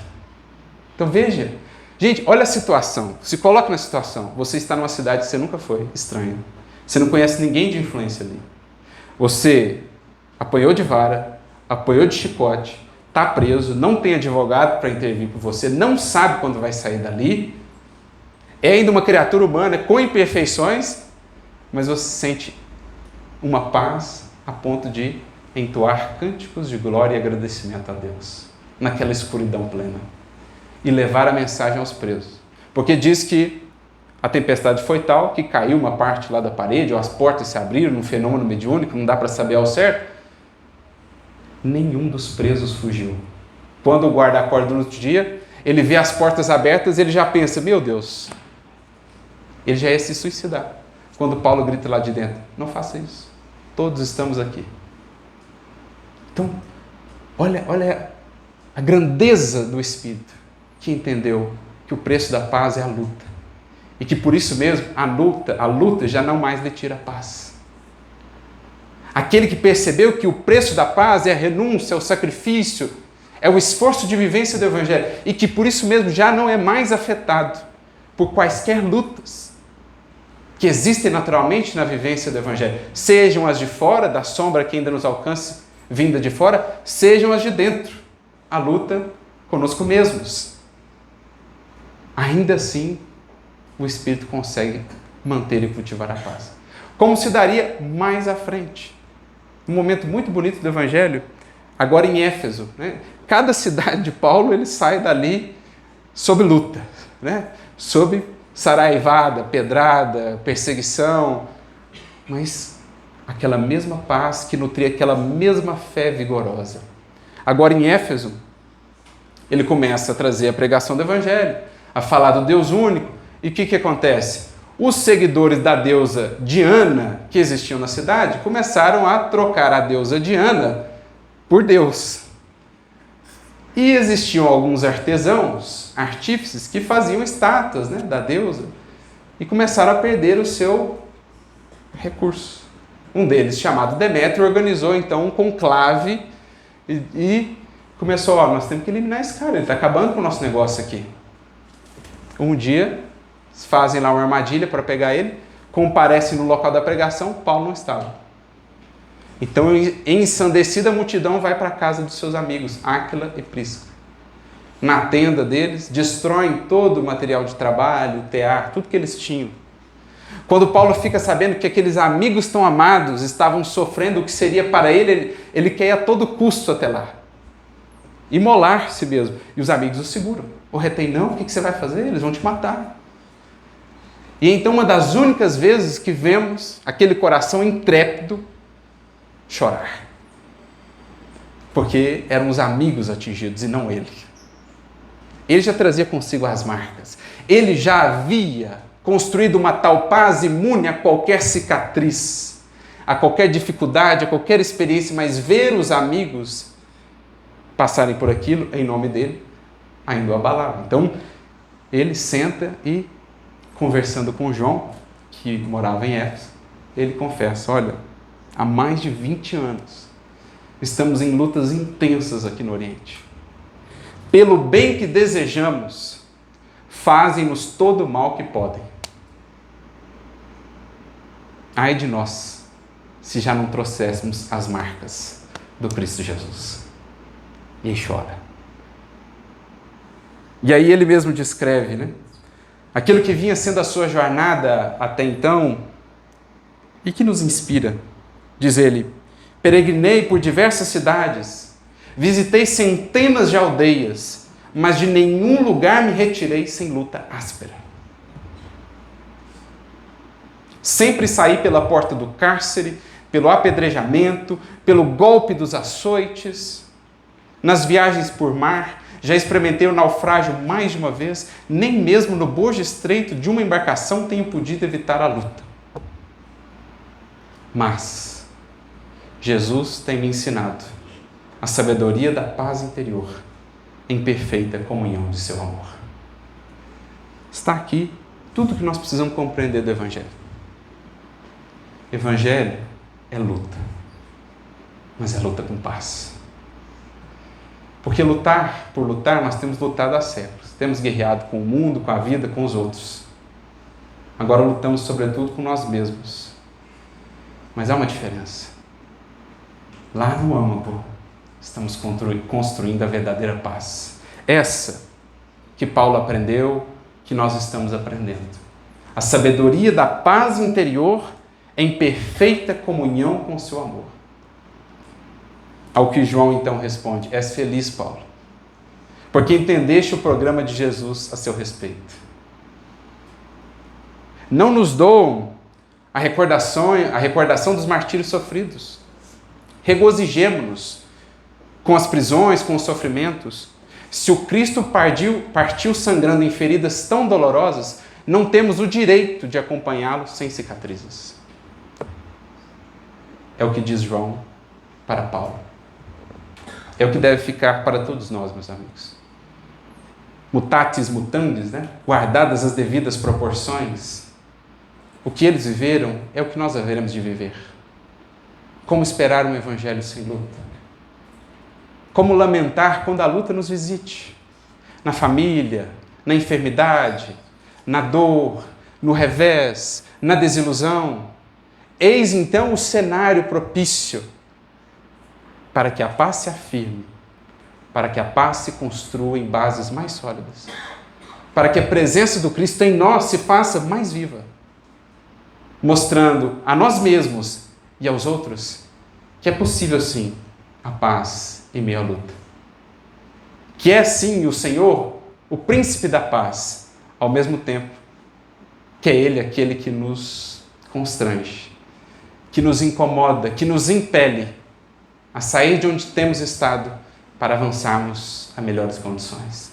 Então veja, gente, olha a situação, se coloque na situação, você está numa cidade que você nunca foi, estranho, você não conhece ninguém de influência ali, você apanhou de vara, apanhou de chicote, está preso, não tem advogado para intervir por você, não sabe quando vai sair dali, é ainda uma criatura humana com imperfeições, mas você sente uma paz a ponto de entoar cânticos de glória e agradecimento a Deus, naquela escuridão plena, e levar a mensagem aos presos. Porque diz que a tempestade foi tal que caiu uma parte lá da parede, ou as portas se abriram, num fenômeno mediúnico, não dá para saber ao certo. Nenhum dos presos fugiu. Quando o guarda acorda no outro dia, ele vê as portas abertas, ele já pensa, meu Deus, ele já ia se suicidar. Quando Paulo grita lá de dentro, não faça isso, todos estamos aqui. Então, olha a grandeza do Espírito, que entendeu que o preço da paz é a luta. E que por isso mesmo, a luta já não mais lhe tira a paz. Aquele que percebeu que o preço da paz é a renúncia, é o sacrifício, é o esforço de vivência do Evangelho, e que por isso mesmo já não é mais afetado por quaisquer lutas que existem naturalmente na vivência do Evangelho, sejam as de fora, da sombra que ainda nos alcance, vinda de fora, sejam as de dentro, a luta conosco mesmos. Ainda assim, o Espírito consegue manter e cultivar a paz. Como se daria mais à frente. Um momento muito bonito do Evangelho, agora em Éfeso. Né? Cada cidade de Paulo, ele sai dali sob luta, né? Sob saraivada, pedrada, perseguição, mas aquela mesma paz que nutria aquela mesma fé vigorosa. Agora em Éfeso, ele começa a trazer a pregação do Evangelho, a falar do Deus único, e o que acontece? Os seguidores da deusa Diana, que existiam na cidade, começaram a trocar a deusa Diana por Deus. E existiam alguns artesãos, artífices, que faziam estátuas, né, da deusa, e começaram a perder o seu recurso. Um deles, chamado Demétrio, organizou então um conclave e começou, nós temos que eliminar esse cara, ele está acabando com o nosso negócio aqui. Um dia, fazem lá uma armadilha para pegar ele, comparecem no local da pregação, Paulo não estava. Então, ensandecida a multidão vai para a casa dos seus amigos, Áquila e Prisca. Na tenda deles, destroem todo o material de trabalho, tear, tudo que eles tinham. Quando Paulo fica sabendo que aqueles amigos tão amados estavam sofrendo o que seria para ele, ele quer ir a todo custo até lá. Imolar-se mesmo. E os amigos o seguram. O retém, não, o que você vai fazer? Eles vão te matar. E então uma das únicas vezes que vemos aquele coração intrépido chorar. Porque eram os amigos atingidos e não ele. Ele já trazia consigo as marcas. Ele já havia construído uma tal paz imune a qualquer cicatriz, a qualquer dificuldade, a qualquer experiência, mas ver os amigos passarem por aquilo em nome dele ainda o abalava. Então, ele senta e, conversando com João, que morava em Éfeso, ele confessa, olha, há mais de 20 anos estamos em lutas intensas aqui no Oriente. Pelo bem que desejamos, fazem-nos todo o mal que podem. Ai de nós, se já não trouxéssemos as marcas do Cristo Jesus. E aí chora. E aí ele mesmo descreve, né? Aquilo que vinha sendo a sua jornada até então e que nos inspira. Diz ele: peregrinei por diversas cidades, visitei centenas de aldeias, mas de nenhum lugar me retirei sem luta áspera. Sempre saí pela porta do cárcere, pelo apedrejamento, pelo golpe dos açoites. Nas viagens por mar, já experimentei o naufrágio mais de uma vez, nem mesmo no bojo estreito de uma embarcação tenho podido evitar a luta. Mas Jesus tem me ensinado a sabedoria da paz interior em perfeita comunhão de seu amor. Está aqui tudo que nós precisamos compreender do Evangelho. Evangelho é luta, mas é luta com paz. Porque lutar por lutar, nós temos lutado há séculos. Temos guerreado com o mundo, com a vida, com os outros. Agora lutamos sobretudo com nós mesmos. Mas há uma diferença. Lá no âmago, estamos construindo a verdadeira paz. Essa que Paulo aprendeu, que nós estamos aprendendo. A sabedoria da paz interior em perfeita comunhão com o seu amor. Ao que João então responde: és feliz, Paulo, porque entendeste o programa de Jesus a seu respeito. Não nos doam a recordação dos martírios sofridos. Regozijemo-nos com as prisões, com os sofrimentos. Se o Cristo partiu sangrando em feridas tão dolorosas, não temos o direito de acompanhá-lo sem cicatrizes. É o que diz João para Paulo. É o que deve ficar para todos nós, meus amigos. Mutatis mutandis, né? Guardadas as devidas proporções. O que eles viveram é o que nós haveremos de viver. Como esperar um evangelho sem luta? Como lamentar quando a luta nos visite? Na família, na enfermidade, na dor, no revés, na desilusão. Eis então o cenário propício para que a paz se afirme, para que a paz se construa em bases mais sólidas, para que a presença do Cristo em nós se faça mais viva, mostrando a nós mesmos e aos outros que é possível sim a paz em meio à luta. Que é sim o Senhor, o príncipe da paz, ao mesmo tempo que é Ele aquele que nos constrange, que nos incomoda, que nos impele a sair de onde temos estado para avançarmos a melhores condições.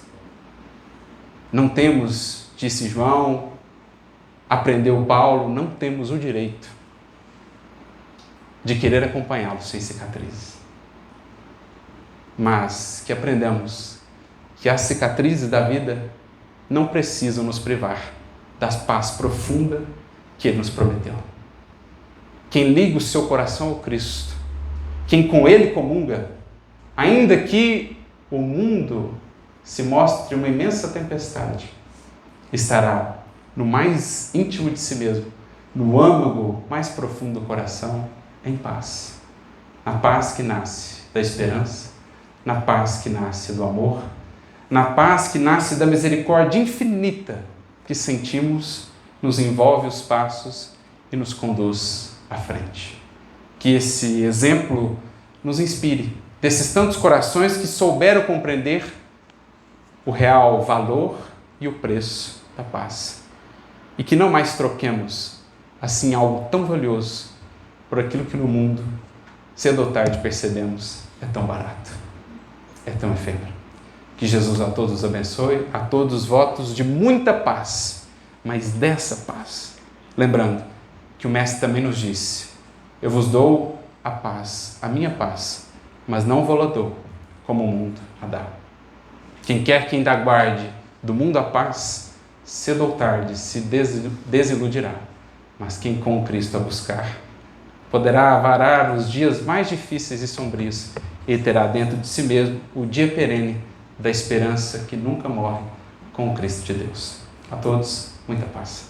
Não temos, disse João, aprendeu Paulo, não temos o direito de querer acompanhá-lo sem cicatrizes. Mas que aprendamos que as cicatrizes da vida não precisam nos privar da paz profunda que Ele nos prometeu. Quem liga o seu coração ao Cristo, quem com Ele comunga, ainda que o mundo se mostre uma imensa tempestade, estará no mais íntimo de si mesmo, no âmago mais profundo do coração, em paz. A paz que nasce da esperança, na paz que nasce do amor, na paz que nasce da misericórdia infinita que sentimos, nos envolve os passos e nos conduz à frente. Que esse exemplo nos inspire, desses tantos corações que souberam compreender o real valor e o preço da paz. E que não mais troquemos, assim, algo tão valioso por aquilo que no mundo, cedo ou tarde, percebemos é tão barato, é tão efêmero. Que Jesus a todos abençoe, a todos votos de muita paz, mas dessa paz. Lembrando que o Mestre também nos disse: eu vos dou a paz, a minha paz, mas não vou-la dou como o mundo a dá. Quem quer que ainda guarde do mundo a paz, cedo ou tarde se desiludirá, mas quem com Cristo a buscar, poderá varar os dias mais difíceis e sombrios e terá dentro de si mesmo o dia perene da esperança que nunca morre com o Cristo de Deus. A todos, muita paz.